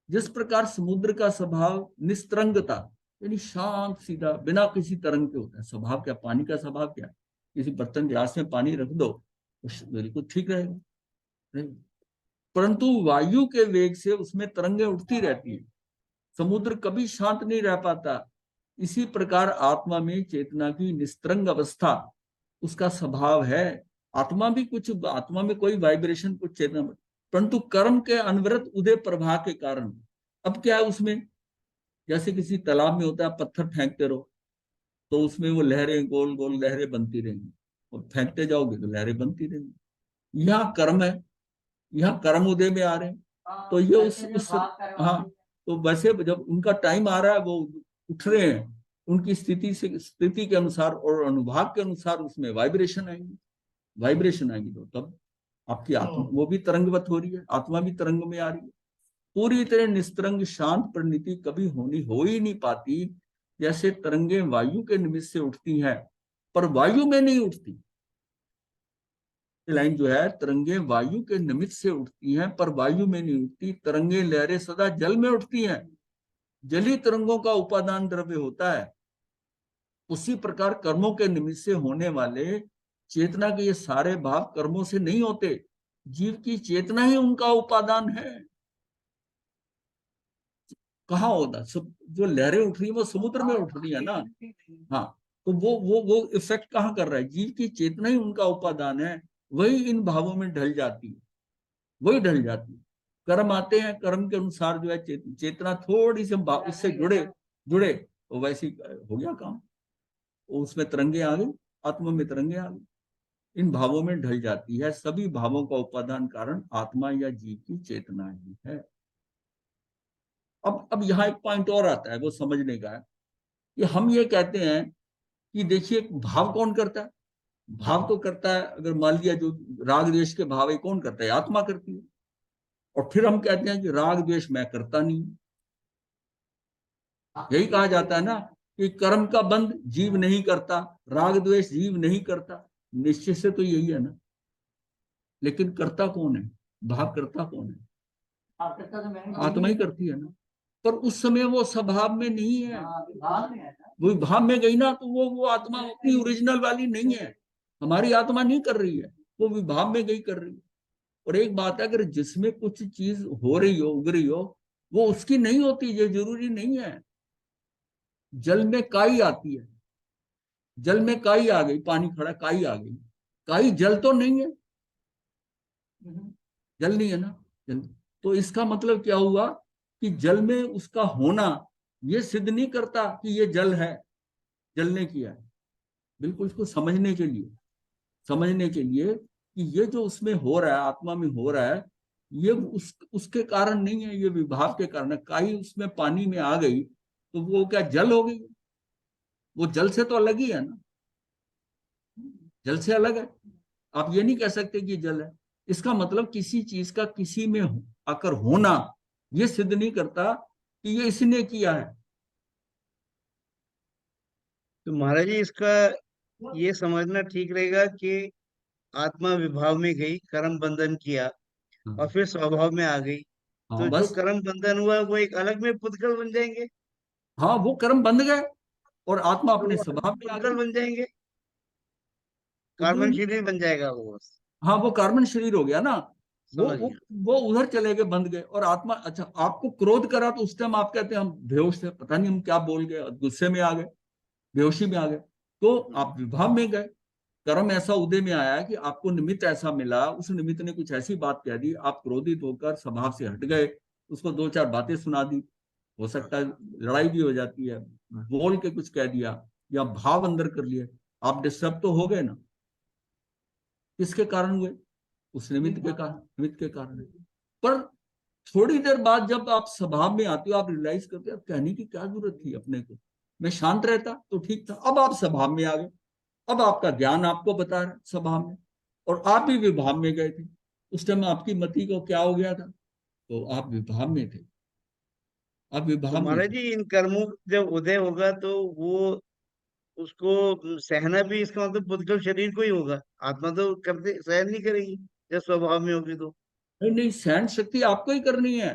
जिस प्रकार समुद्र का स्वभाव निस्तरंगता, यानी शांत सीधा बिना किसी तरंग के होता है। स्वभाव क्या, पानी का स्वभाव क्या, किसी बर्तन गिलास में पानी रख दो तो बिल्कुल ठीक रहेगा, नहीं। परंतु वायु के वेग से उसमें तरंगें उठती रहती हैं, समुद्र कभी शांत नहीं रह पाता। इसी प्रकार आत्मा में चेतना की निस्तरंग अवस्था उसका स्वभाव है। आत्मा भी कुछ, आत्मा में कोई वाइब्रेशन, कुछ चेतना, परंतु कर्म के अनवरत उदय प्रभाव के कारण अब क्या है उसमें, जैसे किसी तालाब में होता है, पत्थर फेंकते रहो तो उसमें वो लहरें, गोल गोल लहरें बनती रहेंगी, और फेंकते जाओगे तो लहरें बनती रहेंगी। यहाँ कर्म है, यहाँ कर्म उदय में आ रहे हैं, तो ये उस हाँ, तो वैसे जब उनका टाइम आ रहा है, वो उठ रहे हैं, उनकी स्थिति के अनुसार और अनुभाग के अनुसार उसमें वाइब्रेशन आएंगी। वाइब्रेशन आएंगी तो तब आपकी आत्मा वो भी तरंगवत हो रही है, आत्मा भी तरंग में आ रही है। पूरी तरह निस्तरंग शांत परिणति कभी हो ही नहीं पाती। जैसे तरंगे वायु के निमित्त से उठती हैं पर वायु में नहीं उठती। लाइन जो है, तरंगे वायु के निमित्त से उठती हैं पर वायु में नहीं उठती। तरंगे लहरें सदा जल में उठती हैं, जली तरंगों का उपादान द्रव्य होता है। उसी प्रकार कर्मों के निमित्त से होने वाले चेतना के ये सारे भाव कर्मों से नहीं होते, जीव की चेतना ही उनका उपादान है। कहाँ होता सब, जो लहरें उठ रही है वो समुद्र में उठ रही है ना। हाँ, तो वो इफेक्ट कहाँ कर रहा है, जीव की चेतना ही उनका उपादान है। वही इन भावों में ढल जाती है, वही ढल जाती है। कर्म आते हैं, कर्म के अनुसार जो है चेतना थोड़ी सी उससे जुड़े जुड़े तो वैसी हो गया काम, उसमें तरंगे आ गई, आत्मा में तरंगे आ गई, इन भावों में ढल जाती है। सभी भावों का उपादान कारण आत्मा या जीव की चेतना ही है। अब यहाँ एक पॉइंट और आता है, वो समझने का है कि हम ये कहते हैं कि देखिए भाव कौन करता है। भाव तो करता है, अगर मान लिया जो राग द्वेष के भाव है कौन करता है, आत्मा करती है। और फिर हम कहते हैं कि राग द्वेष मैं करता नहीं। यही कहा जाता है ना कि कर्म का बंध जीव नहीं करता, राग द्वेष जीव नहीं करता। निश्चय से तो यही है ना, लेकिन करता कौन है, भाव करता कौन है, आत्मा ही करती है ना। पर उस समय वो स्वभाव में नहीं है, वो भाव में गई ना, तो वो आत्मा अपनी ओरिजिनल वाली नहीं है। हमारी आत्मा नहीं कर रही है, वो विभाव में गई कर रही है। और एक बात है, अगर जिसमें कुछ चीज हो रही हो, उग रही हो, वो उसकी नहीं होती, ये जरूरी नहीं है। जल में काई आती है, जल में काई आ गई, पानी खड़ा काई आ गई, काई जल तो नहीं है, जल नहीं है ना, जल। तो इसका मतलब क्या हुआ कि जल में उसका होना ये सिद्ध नहीं करता कि ये जल है, जल ने किया है। बिल्कुल इसको समझने के लिए कि ये जो उसमें हो रहा है, आत्मा में हो रहा है, ये उसके कारण नहीं है, ये विभाव के कारण है। काई उसमें पानी में आ गई तो वो क्या जल हो गई, वो जल से तो अलग ही है ना, जल से अलग है। आप ये नहीं कह सकते कि जल है। इसका मतलब किसी चीज का किसी में आकर होना ये सिद्ध नहीं करता कि ये इसने किया है। तो महाराज जी इसका ये समझना ठीक रहेगा कि आत्मा विभाव में गई, कर्म बंधन किया और फिर स्वभाव में आ गई, हाँ तो जो बस, कर्म बंधन हुआ वो एक अलग में पुद्गल बन जाएंगे। हाँ वो कर्म बंध गए और आत्मा तो अपने वो अलग स्वभाव में आ पुद्गल गई। बन जाएंगे, उद्गल कार्बन नहीं, शरीर बन जाएगा वो बस। हाँ वो कार्बन शरीर हो गया ना। वो समझ वो गया। वो उधर चले गए, बंध गए। और आत्मा, अच्छा आपको क्रोध करा तो उस टाइम आप कहते हैं हम बेहोश थे, पता नहीं हम क्या बोल गए, गुस्से में आ गए। बेहोशी में आ गए, तो आप विभाव में गए। कर्म ऐसा उदय में आया कि आपको निमित्त ऐसा मिला, उस निमित्त ने कुछ ऐसी बात कह दी, आप क्रोधित होकर स्वभाव से हट गए, उसको दो चार बातें सुना दी, हो सकता है लड़ाई भी हो जाती है, बोल के कुछ कह दिया या भाव अंदर कर लिया, आप डिस्टर्ब तो हो गए ना। किसके कारण हुए? उस निमित्त के कारण। पर थोड़ी देर बाद जब आप स्वभाव में आते हो, आप रियलाइज करते हो अब कहने की क्या जरूरत थी अपने को, मैं शांत रहता तो ठीक था। अब आप स्वभाव में आ गए, अब आपका ज्ञान आपको बता रहा है स्वभाव में, और आप भी विभाव में गए थे। उस टाइम आपकी मति को क्या हो गया था? तो आप विभाव में थे, आप तो विभाव में महाराज थे। जी, इन कर्मों का जब उदय होगा तो वो उसको सहना भी, इसका मतलब पुद्गल शरीर को ही होगा। आत्मा तो करते सहन नहीं करेगी जब स्वभाव में होगी तो। नहीं नहीं, सहन शक्ति आपको ही करनी है।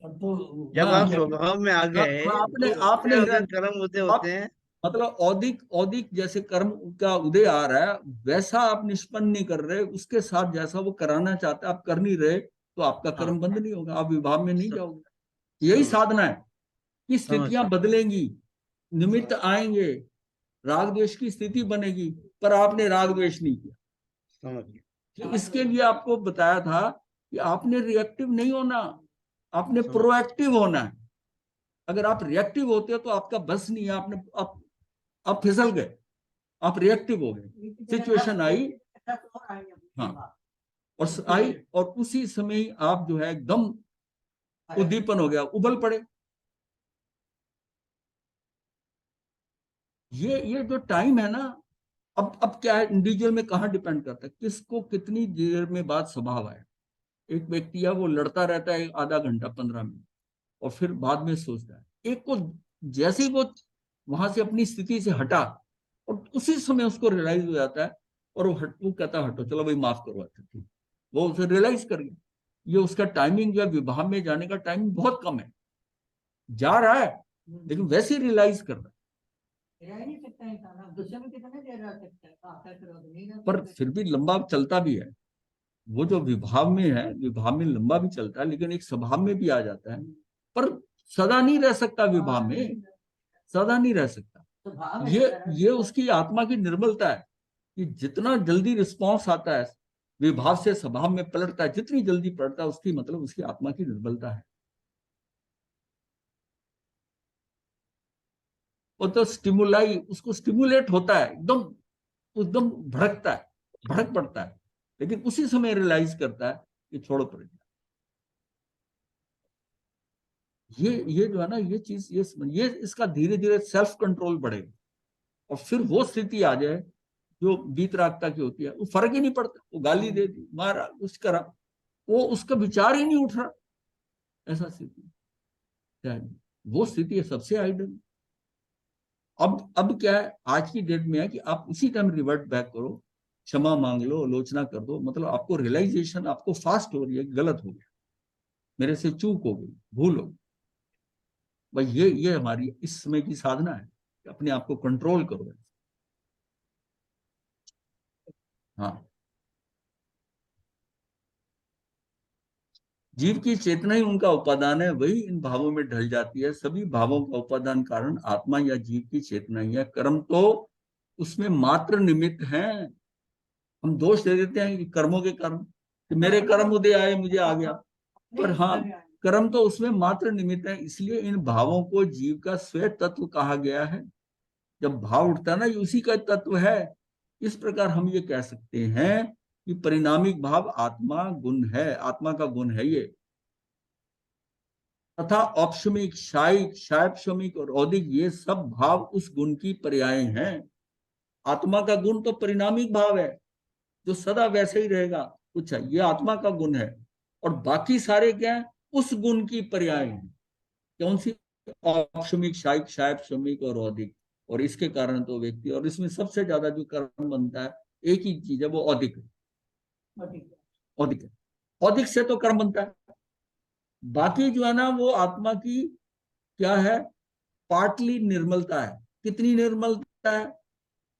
तो जब हाँ आप हाँ स्वभाव में आ हाँ, गए आपने तो आपने उससे हिरा अगर कर्म उदय आप होते हैं। मतलब औदिक औदिक जैसे कर्म का उदय आ रहा है, वैसा आप निष्पन्न नहीं कर रहे, उसके साथ जैसा वो कराना चाहता है आप कर नहीं रहे, तो आपका हाँ, कर्म बंद नहीं होगा, आप विभाव में नहीं स- जाओगे। यही समझ साधना है कि समझ स्थितियां गया। बदलेंगी, निमित्त आएंगे, राग द्वेष की स्थिति बनेगी, पर आपने राग द्वेष नहीं किया। समझ गया। तो इसके लिए आपको बताया था कि आपने रिएक्टिव नहीं होना, आपने समझ प्रोएक्टिव होना है। अगर आप रिएक्टिव होते हो तो आपका बस नहीं है, आप फिसल गए, आप रिएक्टिव हो गए, सिचुएशन आई, हाँ, और आई, और उसी समय ही आप जो है एकदम उद्दीपन हो गया, उबल पड़े। ये जो टाइम है ना, अब क्या है, इंडिविजुअल में कहाँ डिपेंड करता है, किसको कितनी देर में बाद स्वभाव आए। एक व्यक्ति है वो लड़ता रहता है आधा घंटा 15 मिनट, और फिर बाद में सोचता है। एक को जैसे ही वो वहां से अपनी स्थिति से हटा, और उसी समय उसको रियलाइज हो जाता है, और वो कहता है हटो, चलो भाई माफ करो, अच्छा ठीक, वो उसे रियलाइज कर गया। ये उसका टाइमिंग जो है विभाग में जाने का टाइमिंग बहुत कम है, जा रहा है लेकिन वैसे ही रियलाइज कर रहा रह नहीं सकता इंसान, अब गुस्से में कितने देर रह सकता है, आकर क्रोध नहीं रह है, पर सकता। फिर भी लंबा चलता भी है। वो जो विभाग में है, विभाग में लंबा भी चलता है, लेकिन एक स्वभाव में भी आ जाता है। पर सदा नहीं रह सकता विभाग में, सदा नहीं रह सकता। तो भाव में ये उसकी आत्मा की निर्बलता है कि जितना जल्दी रिस्पॉन्स आता है, विभाव से स्वभाव में पलटता है, जितनी जल्दी पलटता है, उसकी मतलब उसकी आत्मा की निर्बलता है। वो तो स्टिमुलाई, उसको स्टिमुलेट होता है, एकदम एकदम भड़कता है, भड़क पड़ता है, लेकिन उसी समय रियलाइज करता है कि छोड़ो पड़ गया। ये जो है ना, ये चीज, ये इसका धीरे धीरे सेल्फ कंट्रोल बढ़ेगा, और फिर वो स्थिति आ जाए जो वीतरागता की होती है, वो फर्क ही नहीं पड़ता, वो गाली दे दी, मारा, कुछ करा, वो उसका विचार ही नहीं उठ रहा, ऐसा स्थिति है। वो स्थिति है सबसे आइडल। अब क्या है, आज की डेट में है कि आप उसी टाइम रिवर्ट बैक करो, क्षमा मांग लो, आलोचना कर दो, मतलब आपको रियलाइजेशन आपको फास्ट हो रही है, गलत हो गया, मेरे से चूक हो गई, भूल हो गई। भाई ये हमारी इस समय की साधना है कि अपने आप को कंट्रोल करो। हाँ, जीव की चेतना ही उनका उपादान है, वही इन भावों में ढल जाती है। सभी भावों का उपादान कारण आत्मा या जीव की चेतना ही है। कर्म तो उसमें मात्र निमित्त हैं। हम दोष दे देते हैं कि कर्मों के कर्म, कि मेरे कर्म उदय आए, मुझे आ गया, पर हाँ, कर्म तो उसमें मात्र निमित्त है। इसलिए इन भावों को जीव का स्व तत्व कहा गया है। जब भाव उठता है ना, ये उसी का तत्व है। इस प्रकार हम ये कह सकते हैं कि परिणामिक भाव आत्मा गुण है, आत्मा का गुण है ये। तथा औपशमिक, शायिक, शायपशमिक और औदिक, ये सब भाव उस गुण की पर्याय हैं। आत्मा का गुण तो परिणामिक भाव है, जो सदा वैसे ही रहेगा, कुछ है, ये आत्मा का गुण है। और बाकी सारे क्या है, उस गुण की पर्याय है। कौन सी? औपशमिक, शायिक, शायपशमिक और औदिक। और इसके कारण तो व्यक्ति, और इसमें सबसे ज्यादा जो कर्म बनता है, एक ही चीज है, वो औदिक है। औदिक है, औदिक से तो कर्म बनता है। बाकी जो है ना, वो आत्मा की क्या है, पार्टली निर्मलता है। कितनी निर्मलता है?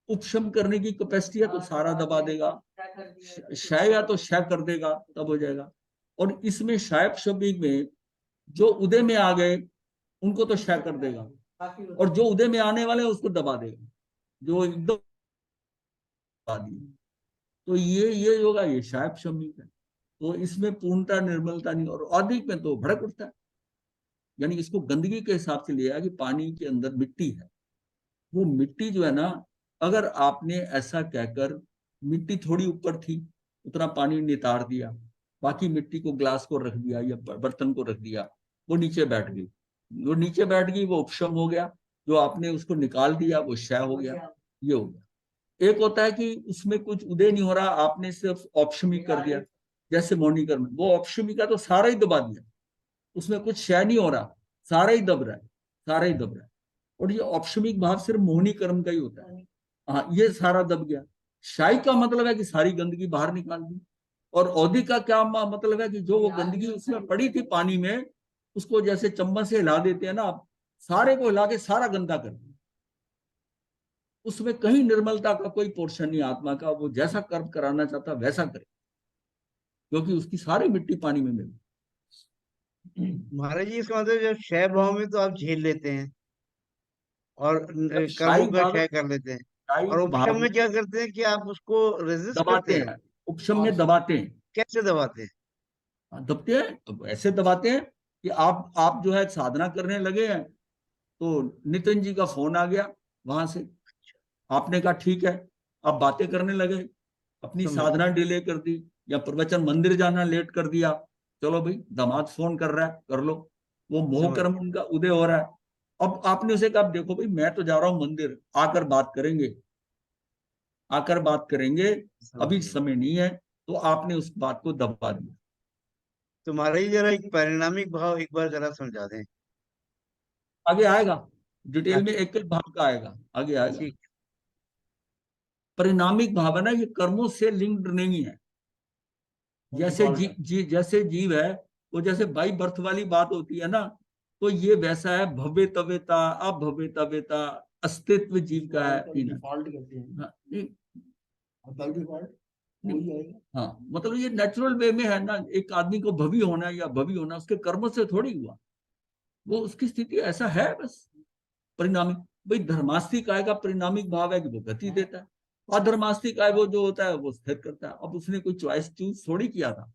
उपशम करने की कैपेसिटी है तो सारा दबा देगा, क्षय या तो क्षय कर देगा, तब हो जाएगा। और इसमें शायब शब्द में जो उदय में आ गए, उनको तो क्षय कर देगा। बाकी और जो उदय में आने वाले हैं उसको दबा देगा, जो एकदम दबा दिए। तो ये होगा, ये शायब शम्मिक है। तो इसमें पूर्णता निर्मलता नहीं, और अधिक में तो भड़क उठता है। यानी इसको गंदगी के हिसाब से लिया कि पानी के अंदर मिट्टी है, वो मिट्टी जो है ना, अगर आपने ऐसा कहकर, मिट्टी थोड़ी ऊपर थी, उतना पानी नितार दिया, बाकी मिट्टी को ग्लास को रख दिया या बर्तन को रख दिया, वो नीचे बैठ गई, वो नीचे बैठ गई, वो उपशम हो गया। जो आपने उसको निकाल दिया वो क्षय हो गया, ये हो गया। एक होता है कि उसमें कुछ उदय नहीं हो रहा, आपने सिर्फ औपशमिक कर दिया, जैसे मौनिकर में वो औपशमिक का तो सारा ही दबा दिया, उसमें कुछ क्षय नहीं हो रहा, सारा ही दब रहा है, सारा ही दब रहा है। और ये औपशमिक भाव सिर्फ मोहनी कर्म का ही होता है। हाँ, ये सारा दब गया। शाही का मतलब है कि सारी गंदगी बाहर निकाल दी। और औदी का क्या मतलब है कि जो वो गंदगी उसमें पड़ी थी पानी में, उसको जैसे चम्मच से हिला देते हैं ना आप, सारे को हिला के सारा गंदा कर दिया। उसमें कहीं निर्मलता का कोई पोर्शन नहीं आत्मा का, वो जैसा कर्म कराना चाहता वैसा करे, क्योंकि उसकी सारी मिट्टी पानी में मिल। महाराज जी इसका मतलब जब क्षय भाव में तो आप झेल लेते हैं और जब कर्मों शाही का भाव, क्षय कर लेते हैं, शाही और उपशम भाव में क्या करते हैं कि आप उसको रेजिस्ट दबाते करते हैं। हैं, उपशम में दबाते हैं। कैसे दबाते हैं? दबते हैं तो ऐसे दबाते हैं कि आप जो है साधना करने लगे हैं, तो नितिन जी का फोन आ गया वहां से, आपने कहा ठीक है, आप बातें करने लगे, अपनी समझ साधना डिले कर दी, या प्रवचन मंदिर जाना लेट कर दिया, चलो भाई दामाद फोन कर रहा है कर लो, वो मोह समझ कर्म उनका उदय हो रहा है। अब आपने उसे कहा देखो भाई मैं तो जा रहा हूं मंदिर, आकर बात करेंगे, आकर बात करेंगे, समझ अभी गए। समय नहीं है, तो आपने उस बात को दबा दिया। तो महाराज जी जरा एक परिणामिक भाव एक बार जरा समझा दें। आगे आएगा, डिटेल में अच्छा, एक एक भाव का आएगा, आगे आएगा। ठीक। परिणामिक भाव है ना, ये कर्मों से लिंक्ड नहीं है। जैसे जैसे जीव है, वो जैसे बाई बर्थ वाली बात होती है ना, तो ये वैसा है, भव्यतव्यता अभव्यतव्यता अस्तित्व जीव का है। डिफॉल्ट करते हैं, हाँ, नहीं, बाय डिफॉल्ट वही आएगा। हाँ, मतलब ये नेचुरल वे में है ना, एक आदमी को भवी होना या भवी होना उसके कर्म से थोड़ी हुआ, वो उसकी स्थिति ऐसा है बस। परिणामिक, भाई धर्मास्तिक आय का परिणामिक भाव है कि वो गति देता है, अधर्मास्तिक आय वो जो होता है वो स्थिर करता है। अब उसने कोई चॉइस चूज थोड़ी किया था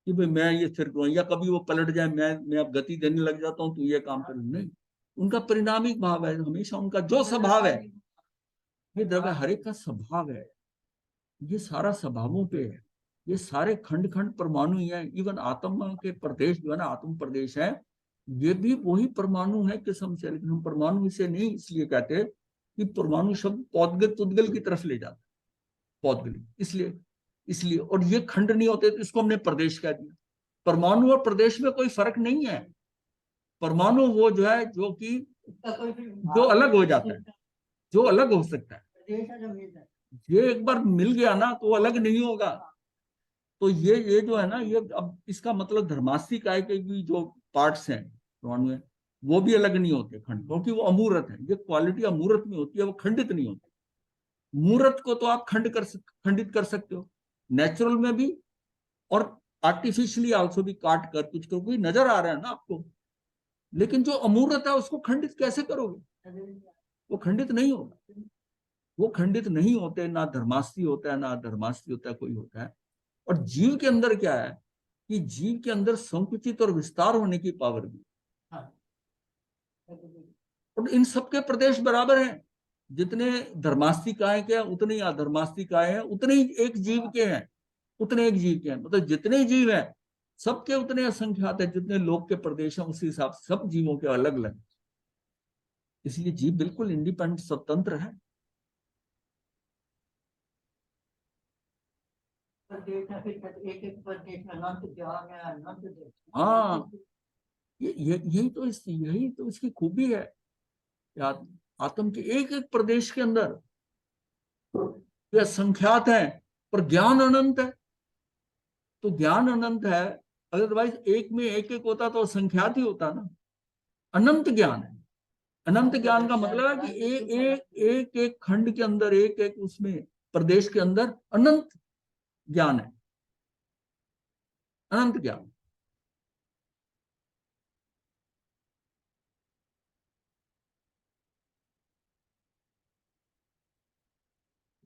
कि भाई मैं ये स्थिर करूँ, या कभी वो पलट जाए, मैं अब गति देने लग जाता हूँ तो ये काम करूँ, नहीं। उनका परिणामिक भाव है हमेशा, उनका जो स्वभाव है, ये द्रव्य हर एक का स्वभाव है, ये सारा स्वभावों पे है। ये सारे खंड खंड परमाणु ही है। इवन आत्मा के प्रदेश जो है ना, आत्म प्रदेश है, ये भी वही परमाणु है किस्म से, लेकिन हम परमाणु इसे नहीं इसलिए कहते कि परमाणु शब्द पौद्गल पुद्गल की तरफ ले जाता है, पौद्गलिक, इसलिए इसलिए और ये खंड नहीं होते तो इसको हमने प्रदेश कह दिया। परमाणु और प्रदेश में कोई फर्क नहीं है। परमाणु वो जो है जो कि जो अलग हो जाता है, जो अलग हो सकता है, ये एक बार मिल गया ना तो वो अलग नहीं होगा। तो ये जो है ना, ये अब इसका मतलब धर्मास्ती काय के भी जो पार्ट्स हैं परमाणु है, वो भी अलग नहीं होते खंड, क्योंकि वो अमूर्त है। ये क्वालिटी अमूर्त में होती है, वो खंडित नहीं होती। मूर्त को तो आप खंडित कर सकते हो नेचुरल में भी, और आर्टिफिशियली आल्सो भी काट कर कुछ कर, कोई नजर आ रहा है ना आपको, लेकिन जो अमूर्त है उसको खंडित कैसे करोगे? वो खंडित नहीं होगा, वो खंडित नहीं होते। ना धर्मास्ती होता है, ना अधर्मास्ती होता है, कोई होता है। और जीव के अंदर क्या है कि जीव के अंदर संकुचित और विस्तार होने की पावर भी, और इन सबके प्रदेश बराबर हैं। जितने धर्मास्तिकाएं के हैं उतने ही अधर्मास्तिकाएं हैं, उतने ही एक जीव के हैं, उतने एक जीव के हैं। मतलब जितने जीव हैं सबके उतने असंख्यात है, जितने लोक के प्रदेश हैं उसी हिसाब से सब जीवों के अलग अलग। इसलिए जीव बिल्कुल इंडिपेंडेंट स्वतंत्र है। हाँ, यही तो इसकी खूबी है। आत्म के एक एक प्रदेश के अंदर ये संख्यात है, पर ज्ञान अनंत है। तो ज्ञान अनंत है, अदरवाइज एक में एक एक होता तो संख्यात ही होता ना। अनंत ज्ञान है। अनंत ज्ञान का मतलब है कि एक एक खंड के अंदर, एक एक उसमें प्रदेश के अंदर अनंत ज्ञान है, अनंत ज्ञान।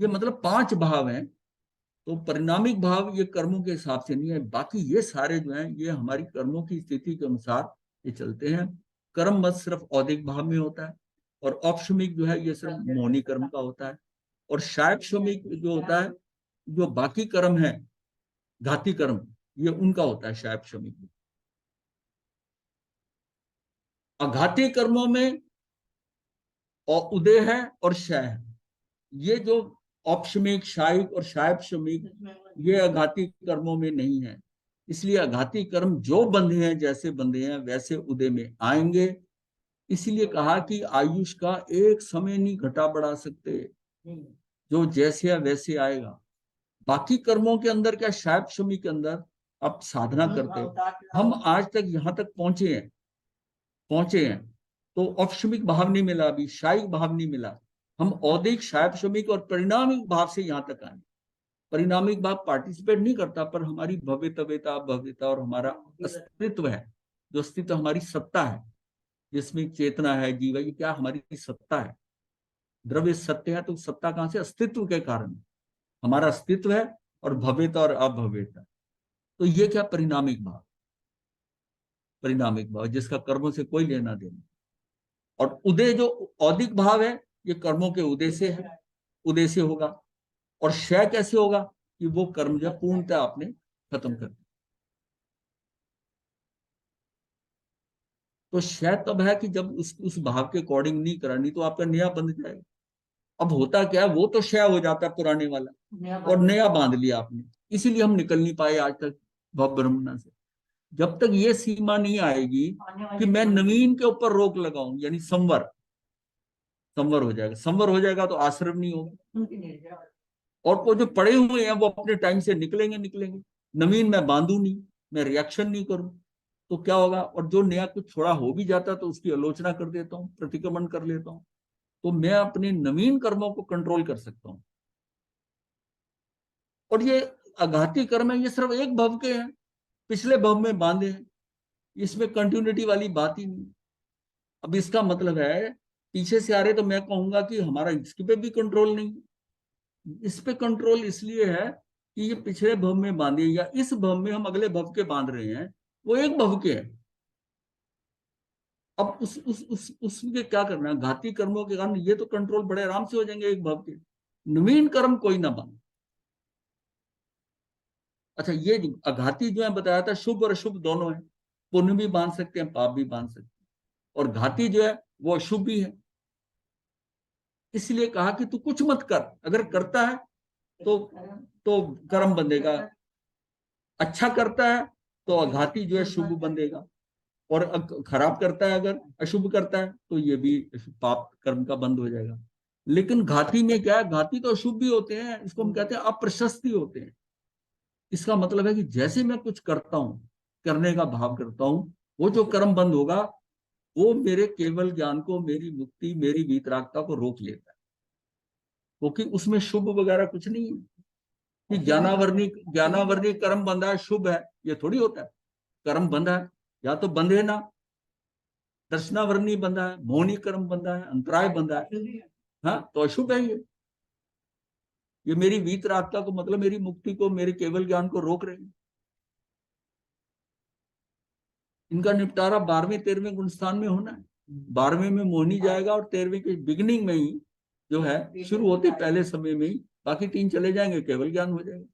ये मतलब 5 भाव हैं। तो परिणामिक भाव ये कर्मों के हिसाब से नहीं है, बाकी ये सारे जो हैं ये हमारी कर्मों की स्थिति के अनुसार ये चलते हैं। कर्म मत सिर्फ औदिक भाव में होता है, और औपशमिक जो है ये सिर्फ मौनी कर्म का होता है, और शायपशमिक जो होता है, जो बाकी कर्म है घाती कर्म, ये उनका होता है शायपशमिक। अघाती कर्मों में और उदय है और क्षय है। ये जो औपशमिक, शायिक और शायपशमिक, ये अघाती कर्मों में नहीं है। इसलिए अघाती कर्म जो बंधे हैं, जैसे बंधे हैं वैसे उदय में आएंगे। इसलिए कहा कि आयुष का एक समय नहीं घटा बढ़ा सकते, जो जैसे है वैसे आएगा। बाकी कर्मों के अंदर क्या, शायपशमी के अंदर आप साधना करते हो, हम आज तक यहां तक पहुंचे हैं तो औपशमिक भाव नहीं मिला, अभी शायिक भाव नहीं मिला। हम औदिक, शायपशमिक और परिणामिक भाव से यहां तक आए। परिणामिक भाव पार्टिसिपेट नहीं करता, पर हमारी भव्यता और हमारा अस्तित्व है, जो अस्तित्व हमारी सत्ता है, जिसमें चेतना है, जीव है, ये क्या हमारी सत्ता है। द्रव्य सत्य है तो सत्ता कहां से, अस्तित्व के कारण हमारा अस्तित्व है, और भव्यता और अभव्यता। तो ये क्या, परिणामिक भाव, परिणामिक भाव जिसका कर्मों से कोई लेना देना। और उदय जो औदिक भाव है, ये कर्मों के उदय से है, उदय से होगा। और क्षय कैसे होगा, कि वो कर्म जो पूर्णतः आपने खत्म कर दिया। तो क्षय तब है कि जब उस भाव के अकॉर्डिंग नहीं करा, नहीं तो आपका नया बंध जाएगा। अब होता क्या है, वो तो क्षय हो जाता है पुराने वाला, और नया बांध लिया आपने। इसीलिए हम निकल नहीं पाए आज तक भव ब्रह्मणा से। जब तक ये सीमा नहीं आएगी कि मैं नवीन के ऊपर रोक लगाऊं, यानी संवर हो जाएगा। संवर हो जाएगा तो आश्रम नहीं होगा, और वो जो पड़े हुए हैं वो अपने टाइम से निकलेंगे। नवीन मैं बांधू नहीं, मैं रिएक्शन नहीं करूं, तो क्या होगा। और जो नया कुछ थोड़ा हो भी जाता तो उसकी आलोचना कर देता हूँ, प्रतिक्रमण कर लेता हूँ। तो मैं अपने नवीन कर्मों को कंट्रोल कर सकता हूँ। और ये आघाती कर्म है, ये सिर्फ एक भव के हैं, पिछले भव में बांधे हैं, इसमें कंटिन्यूटी वाली बात ही नहीं। अब इसका मतलब है पीछे से आ रहे, तो मैं कहूंगा कि हमारा इसके पे भी कंट्रोल नहीं। इस पे कंट्रोल इसलिए है कि ये पिछले भव में बांधे, या इस भव में हम अगले भव के बांध रहे हैं, वो एक भव के हैं। अब उसके क्या करना है, घाती कर्मों के कारण ये तो कंट्रोल बड़े आराम से हो जाएंगे एक भव के। नवीन कर्म कोई ना बांधे। अच्छा, ये अघाती जो है बताया था, शुभ और अशुभ दोनों है। पुण्य भी बांध सकते हैं, पाप भी बांध सकते हैं। और घाती जो है वो अशुभ भी है। इसलिए कहा कि तू कुछ मत कर, अगर करता है तो कर्म बंधेगा, अच्छा करता है तो अघाती जो है शुभ बंधेगा, और खराब करता है, अगर अशुभ करता है तो ये भी पाप कर्म का बंद हो जाएगा। लेकिन घाती में क्या है, घाती तो अशुभ भी होते हैं, इसको हम कहते हैं अप्रशस्ति होते हैं। इसका मतलब है कि जैसे मैं कुछ करता हूं, करने का भाव करता हूं, वो जो कर्म बंद होगा वो मेरे केवल ज्ञान को, मेरी मुक्ति, मेरी वीतरागता को रोक लेता है। क्योंकि उसमें शुभ वगैरह कुछ नहीं है कि ज्ञानावर्णी कर्म बंधा है शुभ है, ये थोड़ी होता है। कर्म बंधा है, या तो बंधे ना, दर्शनावर्णी बंधा है, मौनी कर्म बंधा है, अंतराय बंधा है, हाँ तो अशुभ है ये मेरी वीतरागता को, मतलब मेरी मुक्ति को, मेरे केवल ज्ञान को रोक रहे हैं। इनका निपटारा 12वें 13वें गुणस्थान में होना है। 12वें में मोहनी जाएगा, और 13वें के बिगिनिंग में ही जो है, शुरू होते पहले समय में ही, बाकी 3 चले जाएंगे, केवल ज्ञान हो जाएगा।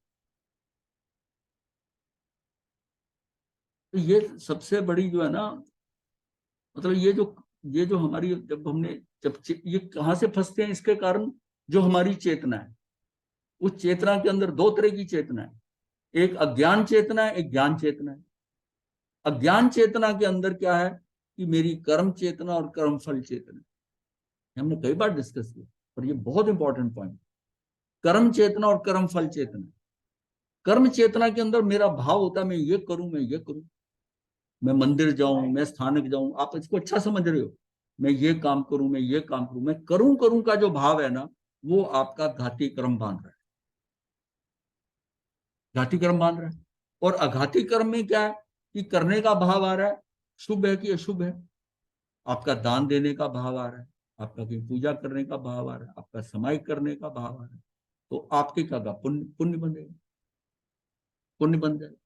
तो ये सबसे बड़ी जो है ना, मतलब ये जो हमारी, जब ये कहां से फंसते हैं, इसके कारण जो हमारी चेतना है, उस चेतना के अंदर 2 तरह की चेतना है। एक अज्ञान चेतना है, एक ज्ञान चेतना है। अज्ञान चेतना के अंदर क्या है कि मेरी कर्म चेतना और कर्म फल चेतना, हमने कई बार डिस्कस किया, पर ये बहुत इंपॉर्टेंट पॉइंट। कर्म चेतना और कर्म फल चेतना। कर्म चेतना के अंदर मेरा भाव होता है मैं ये करूं, मैं मंदिर जाऊं, मैं स्थानक जाऊं, आप इसको अच्छा समझ रहे हो, मैं ये काम करूं, मैं करूं का जो भाव है ना, वो आपका घाती कर्म बांध रहा है, घाती कर्म बांध रहा है। और अघाती कर्म में क्या है कि करने का भाव आ रहा है, शुभ है कि अशुभ है, आपका दान देने का भाव आ रहा है, आपका कोई पूजा करने का भाव आ रहा है, आपका समाई करने का भाव आ रहा है, तो आपके क्या होगा, पुण्य पुण्य बनेगा, पुण्य बन जाएगा।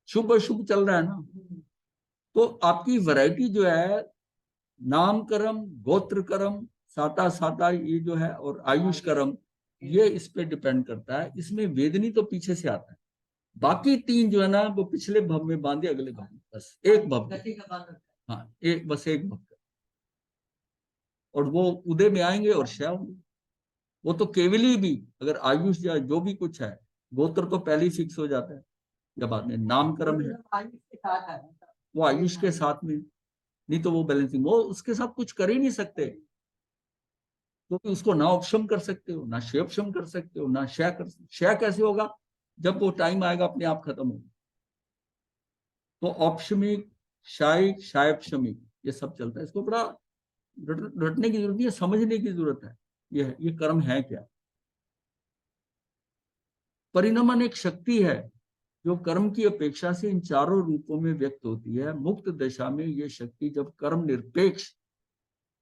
शुभ अशुभ चल रहा है ना, तो आपकी वैरायटी जो है, नाम कर्म, गोत्र कर्म, साता साता ये जो है, और आयुष कर्म, ये इस पे डिपेंड करता है। इसमें वेदनी तो पीछे से आता है, बाकी तीन जो है ना वो पिछले भव में बांधे, अगले भव में, बस एक भव गति का बांध रखा है। हाँ एक, बस एक भव, और वो उदय में आएंगे और क्षय होंगे। वो तो केवली भी अगर आयुष या जो भी कुछ है, गोत्र तो पहले ही फिक्स हो जाता है, या बाद में नाम कर्म है आयुष के साथ है। वो आयुष के साथ में, नहीं तो वो बैलेंसिंग, वो उसके साथ कुछ कर ही नहीं सकते, क्योंकि उसको ना उपशम कर सकते हो, ना क्षयोपशम कर सकते हो, ना क्षय कर सकते। क्षय कैसे होगा, जब वो टाइम आएगा अपने आप खत्म होगा। तो औपशमिक, क्षायिक, क्षायोपशमिक, ये सब चलता है। इसको बड़ा रटने की जरूरत नहीं है, समझने की जरूरत है। ये कर्म है क्या। परिणमन एक शक्ति है जो कर्म की अपेक्षा से इन चारों रूपों में व्यक्त होती है। मुक्त दशा में ये शक्ति जब कर्म निरपेक्ष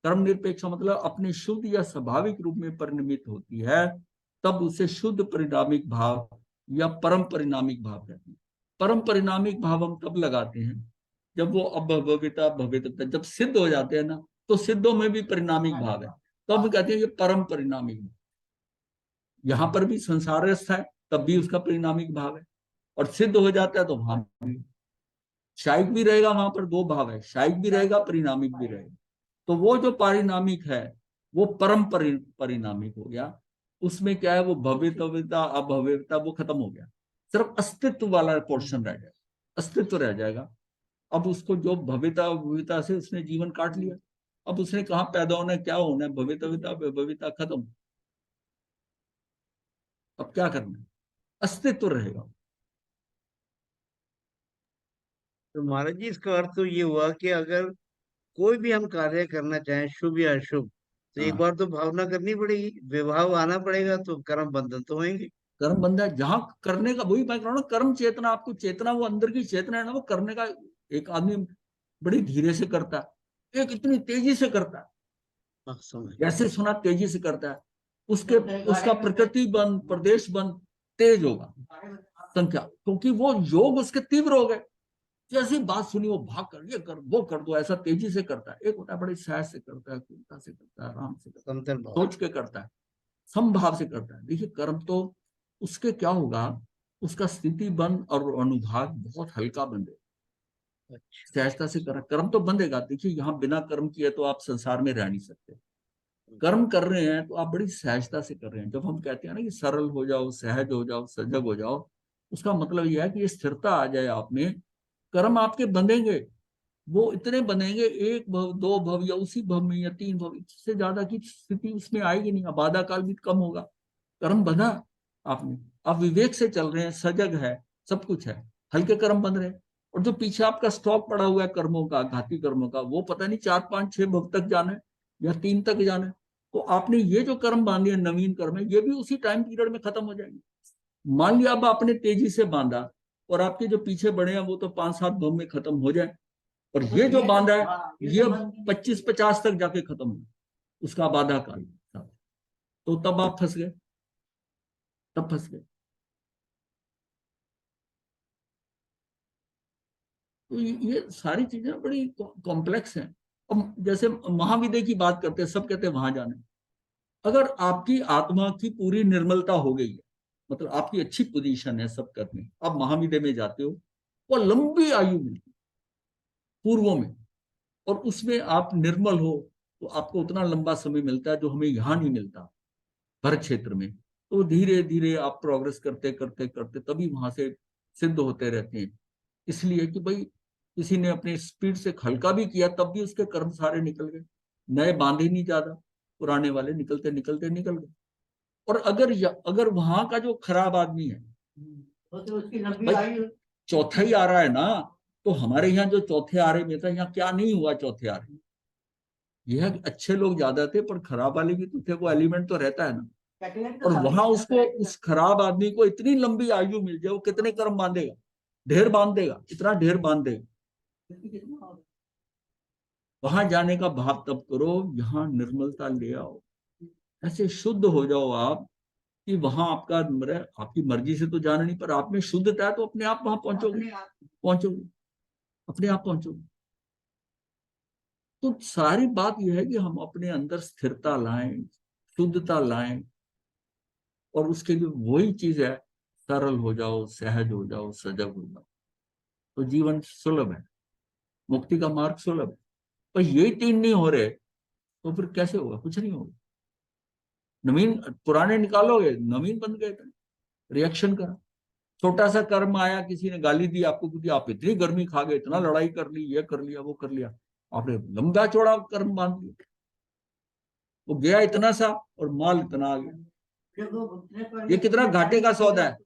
मतलब अपने शुद्ध या स्वाभाविक रूप में परिणमित होती है, तब उसे शुद्ध परिणामिक भाव या परम परिणामिक भाव कहते हैं। परम परिणामिक भाव हम तब लगाते हैं जब वो अभविता भविता जब सिद्ध हो जाते हैं ना, तो सिद्धों में भी परिणामिक भाव है, तो हम कहते हैं ये परम परिणामिक भाव। यहां पर भी संसारस्थ है तब भी उसका परिणामिक भाव है, और सिद्ध हो जाता है तो वहां भी शायिक भी रहेगा। वहां पर दो भाव है, शायिक भी रहेगा, परिणामिक भी रहेगा। तो वो जो पारिणामिक है वो परम परिणामिक हो गया। उसमें क्या है, वो भवितव्यता अभव्यता वो खत्म हो गया, सिर्फ अस्तित्व वाला पोर्शन रह जाएगा, अस्तित्व रह जाएगा। अब उसको जो भविता भविता से उसने जीवन काट लिया, अब उसने कहाँ पैदा होना है, क्या होना है, भवितव्यता भविता खत्म। अब क्या करना है, अस्तित्व रहेगा। तो महाराज जी इसका अर्थ तो ये हुआ कि अगर कोई भी हम कार्य करना चाहें, शुभ या अशुभ, तो एक हाँ, बार तो भावना करनी पड़ेगी, विभाव आना पड़ेगा, तो कर्म बंधन तो होंगे। कर्म बंधा जहां करने का, वही मैं कह रहा हूं ना, कर्म चेतना, आपको चेतना, वो अंदर की चेतना है ना, वो करने का। एक आदमी बड़ी धीरे से करता है, एक इतनी तेजी से करता है, हाँ, समझ। जैसे सुना तेजी से करता है, उसके उसका प्रकृति बन, प्रदेश बन तेज होगा संख्या, क्योंकि वो योग उसके तीव्र हो गए। जैसी बात सुनी वो भाग कर, ये कर वो कर दो, ऐसा तेजी से करता है। एक होता है बड़ी सहज से करता है, कुलता से करता है, आराम से करता है, समतल भाव। सोच के करता है, समभाव से करता है। देखिए कर्म तो उसके क्या होगा, उसका स्थिति बंध और अनुभाग बहुत हल्का बंधेगा, अच्छा। सहजता से कर, कर्म तो बंधेगा। देखिए यहाँ बिना कर्म किए तो आप संसार में रह नहीं सकते। कर्म कर रहे हैं तो आप बड़ी सहजता से कर रहे हैं। जब हम कहते हैं ना कि सरल हो जाओ, सहज हो जाओ, सजग हो जाओ, उसका मतलब यह है कि ये स्थिरता आ जाए आप में। कर्म आपके बंधेंगे, वो इतने बनेंगे, एक भव, दो भव, या उसी भव में, या तीन भव, इससे ज्यादा की स्थिति उसमें आएगी नहीं। बाधा काल भी कम होगा। कर्म बंधा आपने, आप विवेक से चल रहे हैं, सजग है, सब कुछ है, हल्के कर्म बन रहे हैं। और जो पीछे आपका स्टॉक पड़ा हुआ है कर्मों का, घाती कर्मों का, वो पता नहीं 4 5 6 भव तक जाना है या 3 तक जाना है। तो आपने ये जो कर्म बांधे हैं, नवीन कर्म है, ये भी उसी टाइम पीरियड में खत्म हो जाएंगे। मान लिया अब आपने तेजी से बांधा, और आपके जो पीछे बड़े हैं वो तो 5 7 भव में खत्म हो जाए, और ये जो बांधा है ये 25 50 तक जाके खत्म हो, उसका बाधा काल, तो तब आप फंस गए, तब फंस गए। तो ये सारी चीजें बड़ी कॉम्प्लेक्स हैं। अब जैसे महाविद्या की बात करते हैं, सब कहते हैं वहां जाने। अगर आपकी आत्मा की पूरी निर्मलता हो गई है, मतलब आपकी अच्छी पोजीशन है सब करने, आप महाविद्या में जाते हो, वो लंबी आयु मिलती पूर्वों में, और उसमें आप निर्मल हो, तो आपको उतना लंबा समय मिलता है जो हमें यहाँ नहीं मिलता भर क्षेत्र में। तो धीरे धीरे आप प्रोग्रेस करते करते करते तभी वहां से सिद्ध होते रहते हैं। इसलिए कि भाई किसी ने अपने स्पीड से हल्का भी किया तब भी उसके कर्म सारे निकल गए, नए बांधे नहीं ज्यादा, पुराने वाले निकलते निकलते निकल गए। और अगर वहां का जो खराब आदमी है, तो उसकी लंबी भाई आयु। चौथा ही आ रहा है ना, तो हमारे यहाँ जो चौथे आरे में था, यहाँ क्या नहीं हुआ चौथे आरे में। यह अच्छे लोग ज्यादा थे पर खराब वाले भी तो थे, वो एलिमेंट तो रहता है ना। और वहां उसको, उस खराब आदमी को इतनी लंबी आयु मिल जाए, वो कितने कर्म बांधेगा, ढेर बांध देगा, इतना ढेर बांध देगा। वहां जाने का भाव तब करो, यहाँ निर्मलता ले आओ, ऐसे शुद्ध हो जाओ आप कि वहां आपका आपकी मर्जी से तो जाना नहीं, पर आप में शुद्धता है तो अपने आप वहां पहुंचोगे, अपने आप पहुंचोगे, अपने आप पहुंचोगे। तो सारी बात यह है कि हम अपने अंदर स्थिरता लाएं, शुद्धता लाएं, और उसके लिए वही चीज है, सरल हो जाओ, सहज हो जाओ, सजग हो जाओ, तो जीवन सुलभ है, मुक्ति का मार्ग सुलभ है। पर ये तीन नहीं हो रहे तो फिर कैसे होगा? कुछ नहीं होगा। नवीन पुराने निकालोगे, नवीन बन गए थे, रिएक्शन का। छोटा सा कर्म आया, किसी ने गाली दी आपको, क्योंकि आप इतनी गर्मी खा गए, इतना लड़ाई कर ली, ये कर लिया, वो कर लिया, आपने लंबा चौड़ा कर्म बांध लिया, वो गया इतना सा और माल इतना आ गया। जब वो घुटने पर ये कितना घाटे का सौदा है।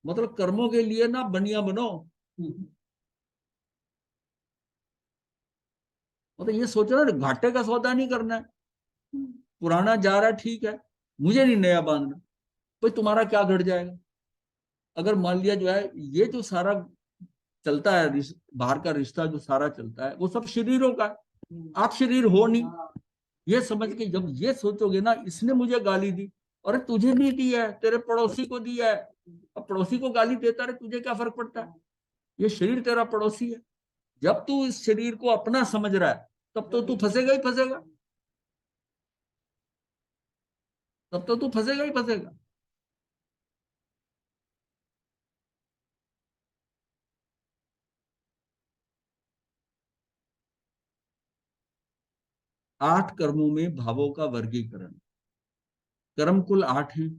मतलब कर्मों के लिए ना बनिया बनो, मतलब ये सोचो ना, घाटे का सौदा नहीं करना है। पुराना जा रहा है ठीक है, मुझे नहीं नया बांधना। भाई तुम्हारा क्या घट जाएगा? अगर मान लिया जो है ये जो सारा चलता है, बाहर का रिश्ता जो सारा चलता है, वो सब शरीरों का है, आप शरीर हो नहीं। ये समझ के जब ये सोचोगे ना, इसने मुझे गाली दी, अरे तुझे नहीं दी है, तेरे पड़ोसी को दी है। अब पड़ोसी को गाली देता रहे, तुझे क्या फर्क पड़ता है? ये शरीर तेरा पड़ोसी है। जब तू इस शरीर को अपना समझ रहा है, तब तो तू फंसेगा ही फंसेगा, तब तो तू फंसेगा ही फंसेगा। आठ कर्मों में भावों का वर्गीकरण। कर्म कुल 8 हैं।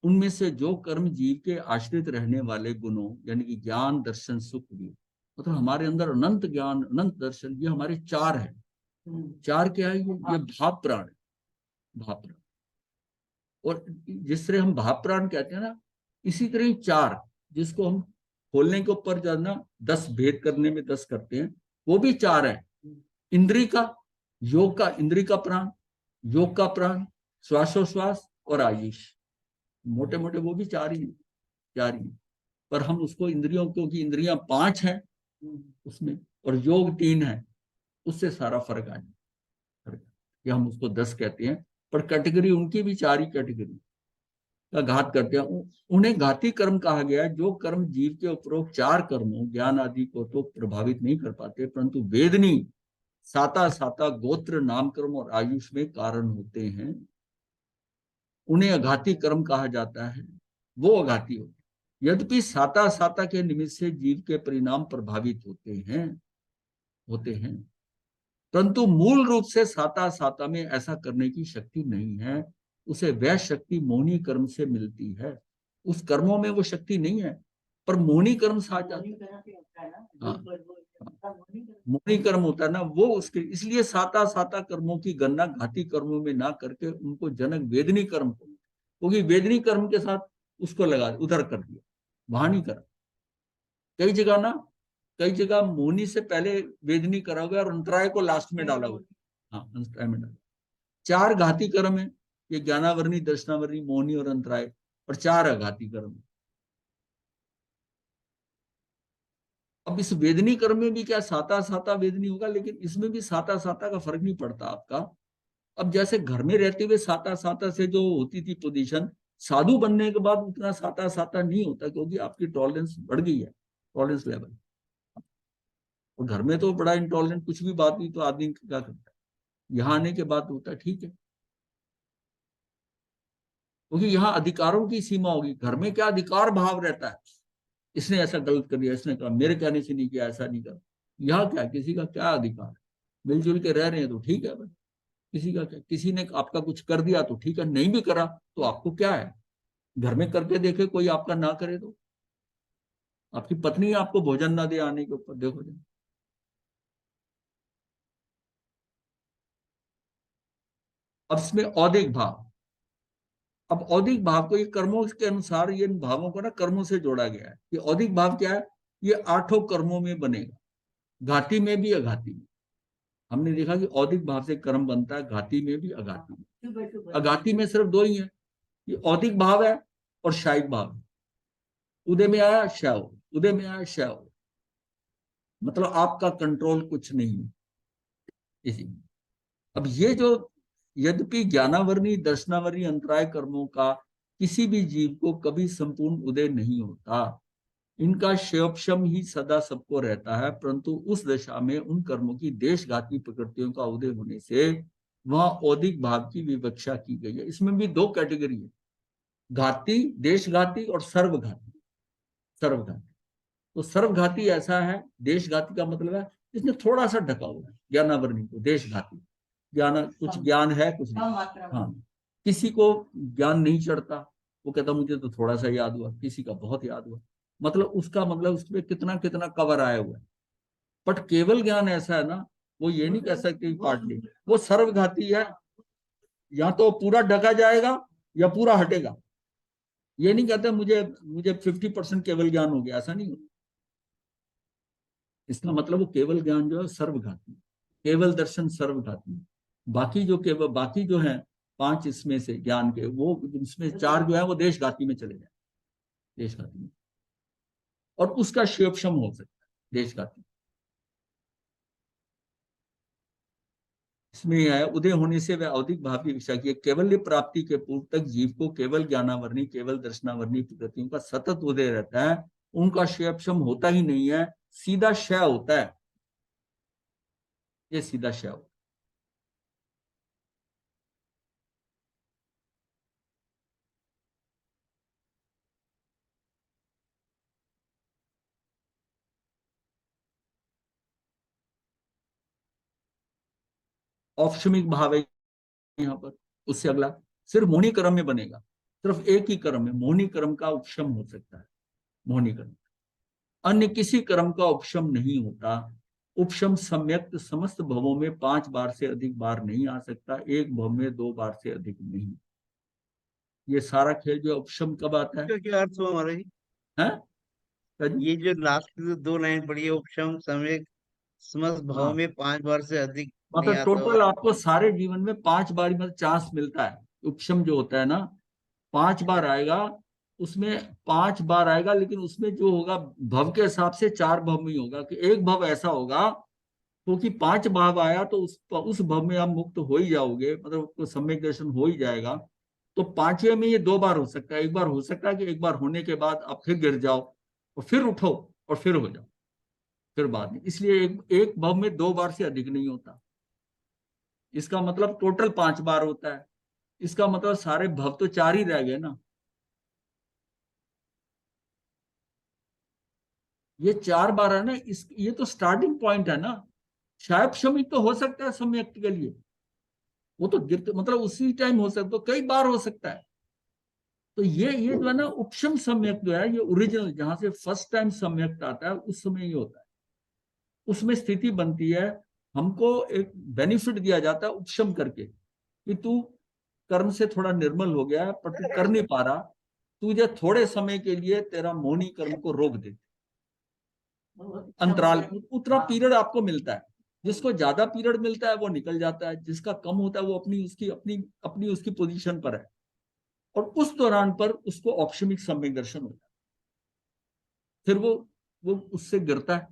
उनमें से जो कर्म जीव के आश्रित रहने वाले गुणों, यानी कि ज्ञान, दर्शन, सुख भी, मतलब हमारे अंदर अनंत ज्ञान, अनंत दर्शन, ये हमारे 4 हैं। 4 क्या है? ये भाव प्राण है, भाव प्राण। और जिस तरह हम भाव प्राण कहते हैं ना, इसी तरह ही 4, जिसको हम खोलने के ऊपर जाना 10 भेद करने में 10 करते हैं, वो भी 4 है। इंद्री का, योग का, इंद्री का प्राण, योग का प्राण, श्वासोश्वास और आयुष, मोटे मोटे वो भी 4 ही, 4 ही। पर हम उसको इंद्रियों, क्योंकि इंद्रियां 5 हैं उसमें, और योग 3 है, उससे सारा फर्क आ जाए, ये हम उसको 10 कहते हैं। पर कैटेगरी उनकी भी 4 ही कैटेगरी का घात करते हैं। उन्हें घाती कर्म कहा गया है। जो कर्म जीव के उपरोक्त 4 कर्मों, ज्ञान आदि को तो प्रभावित नहीं कर पाते, परंतु वेदनी, साता साता, गोत्र, नामकर्म और आयुष में कारण होते हैं, उन्हें अघाती कर्म कहा जाता है। वो अघाती होते हैं। यद्यपि साता साता के निमित्त से जीव के परिणाम प्रभावित होते हैं, परंतु मूल रूप से साता साता में ऐसा करने की शक्ति नहीं है। उसे वह शक्ति मोहनी कर्म से मिलती है। उस कर्मों में वो शक्ति नहीं है, पर मोहनी कर्म साथ जाता है। हाँ, मोहनी कर्म होता है ना वो उसके, इसलिए साता साता कर्मों की गणना घाती कर्मों में ना करके उनको जनक वेदनी कर्म को, क्योंकि वेदनी कर्म के साथ उसको लगा उधर कर दिया, वहां नहीं करा। कई जगह ना, कई जगह मोहनी से पहले वेदनी करा हुआ और अंतराय को लास्ट में डाला हुआ। हाँ, अंतराय में डाला। 4 घाती कर्म है, ये ज्ञानावरणी, दर्शनावरणी, मोहनी और अंतराय, और 4 अघाती कर्म। अब इस वेदनी कर्म में भी क्या साता साता वेदनी होगा, लेकिन इसमें भी साता साता का फर्क नहीं पड़ता आपका। अब जैसे घर में रहते हुए साता साता से जो होती थी पोजीशन, साधु बनने के बाद उतना साता साता नहीं होता, क्योंकि आपकी टॉलरेंस बढ़ गई है, टॉलरेंस लेवल। और घर में तो बड़ा इंटॉलरेंट, कुछ भी बात हुई तो आदमी क्या करता है, यहाँ आने के बाद होता है ठीक है, क्योंकि यहाँ अधिकारों की सीमा होगी। घर में क्या अधिकार भाव रहता है, इसने ऐसा गलत कर दिया, इसने कहा मेरे कहने से नहीं किया, ऐसा नहीं कर। यहाँ क्या, किसी का क्या अधिकार है? मिलजुल के रह रहे हैं तो ठीक है भाई, किसी का क्या, किसी ने आपका कुछ कर दिया तो ठीक है, नहीं भी करा तो आपको क्या है? घर में करके देखे कोई आपका ना करे तो, आपकी पत्नी आपको भोजन ना दे आने के ऊपर, देखो जी। अब इसमें औदिक भाव, अब औदिक भाव को ये कर्मों के अनुसार, ये भावों को ना कर्मों से जोड़ा गया है। ये औदिक भाव क्या है? ये 8 कर्मों में बनेगा, घाती में भी अघाती में। हमने देखा कि औदिक भाव से कर्म बनता है, घाती में भी अघाती में। अघाती में सिर्फ 2 ही है, ये औदिक भाव है और शायिक भाव है। उदय में आया शव, उदय में आया शव, मतलब आपका कंट्रोल कुछ नहीं है इसी में। अब ये जो यद्यपि ज्ञानावरणी दर्शनावरणी अंतराय कर्मों का किसी भी जीव को कभी संपूर्ण उदय नहीं होता, इनका क्षयोपशम ही सदा सबको रहता है, परंतु उस दशा में उन कर्मों की देशघाती प्रकृतियों का उदय होने से वहां औदिक भाव की विवक्षा की गई है। इसमें भी दो कैटेगरी है, घाती, देशघाती और सर्वघाती। सर्वघाती, तो सर्वघाती ऐसा है, देशघाती का मतलब है इसने थोड़ा सा ढका हुआ है ज्ञानावरणी को, देशघाती ज्ञान, कुछ ज्ञान है कुछ कम नहीं। मात्रा में। हाँ, किसी को ज्ञान नहीं चढ़ता, वो कहता मुझे तो थोड़ा सा याद हुआ, किसी का बहुत याद हुआ, मतलब उसका मतलब उसमें कितना कितना कवर आया हुआ है। बट केवल ज्ञान ऐसा है ना, वो ये नहीं कह सकते पार्टली, वो सर्वघाती है, या तो पूरा ढका जाएगा या पूरा हटेगा। ये नहीं कहते मुझे मुझे 50% केवल ज्ञान हो गया, ऐसा नहीं होता। इसका मतलब वो केवल ज्ञान जो है सर्वघाती, केवल दर्शन सर्वघाती। बाकी जो है 5 इसमें से ज्ञान के, वो इसमें 4 जो है वो देशघाती में चले जाए, देशघाती में, और उसका क्षयोपशम हो सकता है देशघाती। इसमें यह है, उदय होने से वह औदिक भाव की विषय की केवल्य प्राप्ति के पूर्व तक जीव को केवल ज्ञानावरणी केवल दर्शनावरणी प्रकृतियों का सतत उदय रहता है, उनका क्षयोपशम होता ही नहीं है, सीधा क्षय होता है, ये सीधा क्षय होता है। औपशमिक भाव है यहाँ पर। उससे अगला सिर्फ मोहनी कर्म में बनेगा, सिर्फ एक ही कर्म है, मोहनी कर्म का उपशम हो सकता है, मोहनी कर्म, अन्य किसी कर्म का उपशम नहीं होता। उपशम सम्यक्त समस्त भवों में 5 बार से अधिक बार नहीं आ सकता, एक भव में 2 बार से अधिक नहीं। ये सारा खेल जो उपशम कब आता है? इसका क्या अर्थ हुआ महाराज जी? हैं? ये जो लास्ट की जो 2 लाइन पड़ी है, उपशम समय समस्त भाव हाँ, में 5 बार से अधिक नहीं मतलब आता हुआ। टोटल आपको सारे जीवन में 5 बार मतलब चांस मिलता है। उपशम जो होता है ना, 5 बार आएगा, उसमें 5 बार आएगा, लेकिन उसमें जो होगा भव के हिसाब से 4 भव में ही होगा, कि एक भव ऐसा होगा क्योंकि 5 भाव आया तो उस भव में आप मुक्त हो ही जाओगे, मतलब सम्यक दर्शन हो ही जाएगा। तो 5वें में ये 2 बार हो सकता है, एक बार हो सकता है कि एक बार होने के बाद आप फिर गिर जाओ और फिर उठो और फिर हो जाओ, फिर बाद में, इसलिए एक भव में 2 बार से अधिक नहीं होता। इसका मतलब टोटल 5 बार होता है, इसका मतलब सारे भव तो 4 ही रह गए ना। ये 4 बार है ना, ये तो स्टार्टिंग पॉइंट है ना। शायद क्षमिक तो हो सकता है सम्यक के लिए, वो तो गिरते मतलब उसी टाइम हो सकता है, तो कई बार हो सकता है। तो ये जो है ना उपशम सम्यक जो है, ये ओरिजिनल जहां से फर्स्ट टाइम सम्यक आता है उस समय ये होता है, उसमें स्थिति बनती है, हमको एक बेनिफिट दिया जाता है उपशम करके, कि तू कर्म से थोड़ा निर्मल हो गया है पर तू कर नहीं पा रहा, तुझे थोड़े समय के लिए तेरा मौनी कर्म को रोक दे, अंतराल, उतना पीरियड आपको मिलता है। जिसको ज्यादा पीरियड मिलता है वो निकल जाता है, जिसका कम होता है वो अपनी उसकी पोजीशन पर है, और उस दौरान पर उसको औपशमिक सम्यक दर्शन होता है। फिर वो उससे गिरता है,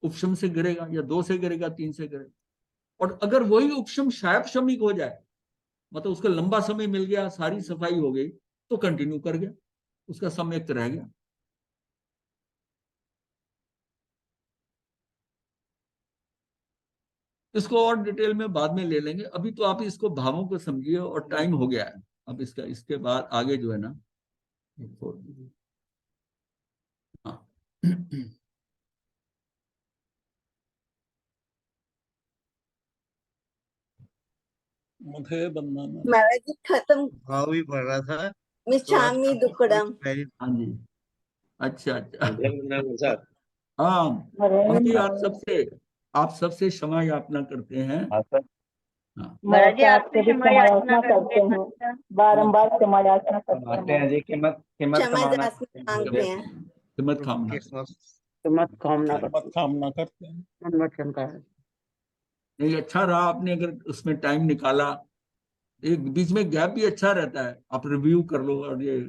उपशम से गिरेगा या 2 से गिरेगा, 3 से गिरेगा। और अगर वही उपशम शायपशमिक हो जाए, मतलब उसको लंबा समय मिल गया, सारी सफाई हो गई, तो कंटिन्यू कर गया, उसका सम्यक रह गया। इसको और डिटेल में बाद में ले लेंगे, अभी तो आप इसको भावों को समझिए, और टाइम हो गया है अब इसके बाद आगे जो है ना, हाँ। मुझे बनना ना। महाराज जी खत्म। भाव भी पढ़ रहा था, तो आज मिच्छामि दुक्कडम। हाँ जी, अच्छा अच्छा। सर हाँ, हम भी आप सबसे क्षमा याचना करते हैं। हाँ, महाराज जी आपसे भी क्षमा याचना करते हैं, बारंबार क्षमा याचना करते हैं जी कीमत कीमत क्षमा कमाना याचना मांगते हैं। हिम्मत कामना मत कामना मत कामना करते हैं। मन वचन का है। नहीं, अच्छा रहा आपने अगर उसमें टाइम निकाला, एक बीच में गैप भी अच्छा रहता है, आप रिव्यू कर लो, और ये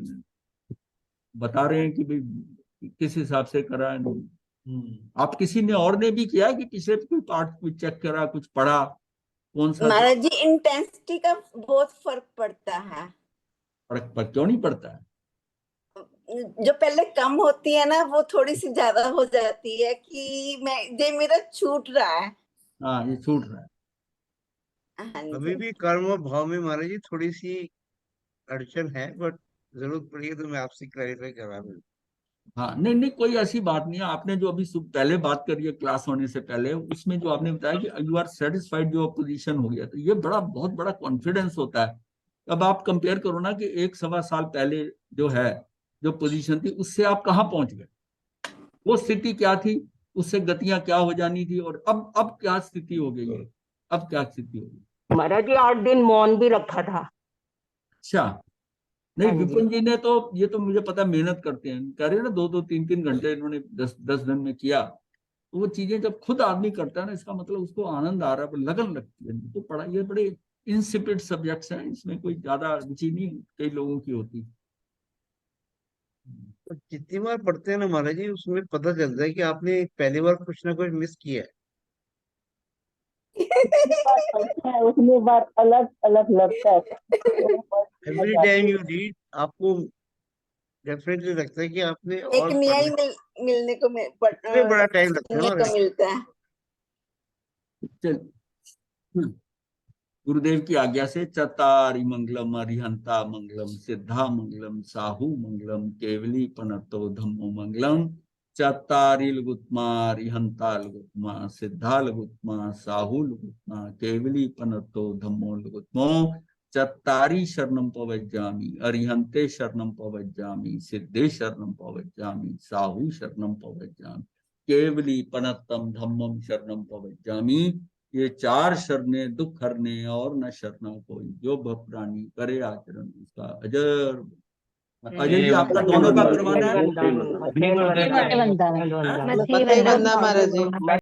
बता रहे हैं कि भाई किस हिसाब से करा है। आप किसी ने और ने भी किया कि पिछले कोई पार्ट कुछ चेक करा, कुछ पढ़ा, कौन सा महाराज जी इंटेंसिटी का बहुत फर्क पड़ता है। फर्क पर क्यों नहीं पड़ता है? जो पहले कम होती है ना वो थोड़ी सी ज्यादा हो जाती है कि मैं ये मेरा छूट रहा है। हाँ, ये छूट रहा है। हाँ अभी जी। भी कर्म और भाव में महाराज जी थोड़ी सी अड़चन है, बट जरूरत पड़ी तो मैं आपसे क्लैरिफाई करा दूँ। हाँ, नहीं नहीं, कोई ऐसी बात नहीं है। आपने जो अभी पहले बात करी है क्लास होने से पहले, उसमें जो आपने बताया कि यू आर सेटिस्फाइड जो पोजीशन हो गया, तो ये बहुत बड़ा कॉन्फिडेंस होता है। अब आप कंपेयर करो ना कि 1-1.25 साल पहले जो है, जो पोजीशन थी, उससे आप कहाँ पहुंच गए, वो स्थिति क्या थी, उससे गतियां क्या हो जानी थी, और अब क्या स्थिति हो गई है, अब क्या स्थिति हो गई। महाराज जी 8 दिन मौन भी रखा था। अच्छा, नहीं हाँ जी। विपिन जी ने तो, ये तो मुझे पता, मेहनत करते हैं, कह रहे हैं ना 2-2 3-3 घंटे इन्होंने 10 दिन में किया। तो वो चीजें जब खुद आदमी करता है ना, इसका मतलब उसको आनंद आ रहा है, लगन लगती है। तो पढ़ाई ये बड़े इंसिपिड सब्जेक्ट्स हैं, इसमें कोई ज्यादा रुचि नहीं कई लोगों की होती। तो जितनी बार पढ़ते हैं ना महाराज जी, उसमें पता चलता है कि आपने पहली बार कुछ ना कुछ मिस किया है। जितनी बार पढ़ते हैं उतनी बार अलग अलग लगता है। एवरी टाइम यू रीड, आपको डेफिनेटली लगता है कि आपने एक और नया ही पढ़ना। मिलने को इसमें बड़ा टाइम लगता है सुनने महाराज को जी। मिलता है। चल, गुरुदेव की आज्ञा से चतारि मंगलम अरिहंता मंगलम सिद्धा मंगलम साहू मंगलम केवली पनतो धम्मो मंगलम चतारि लुगुत्मा अरिहंता लुगुत्मा सिद्धा लुगुत्मा साहू लुगुत्मा केवली पनतो धम्मो लुगुत्मो चत्तारि शरणम पवज्जामि अरिहंते शरणम पवज्जामि सिद्धे शरणम पवज्जामि साहू शरणम पवज्जामि केवली पनत्तम धम्मम शरणम पवज्जामि। ये 4 शरणें दुख हरने और न शरणा कोई, जो भवप्राणी करे आचरण उसका अजर। अजय जी, आपका दोनों का करवाना है। मत्स्य वंदना हाँ? महाराज जी।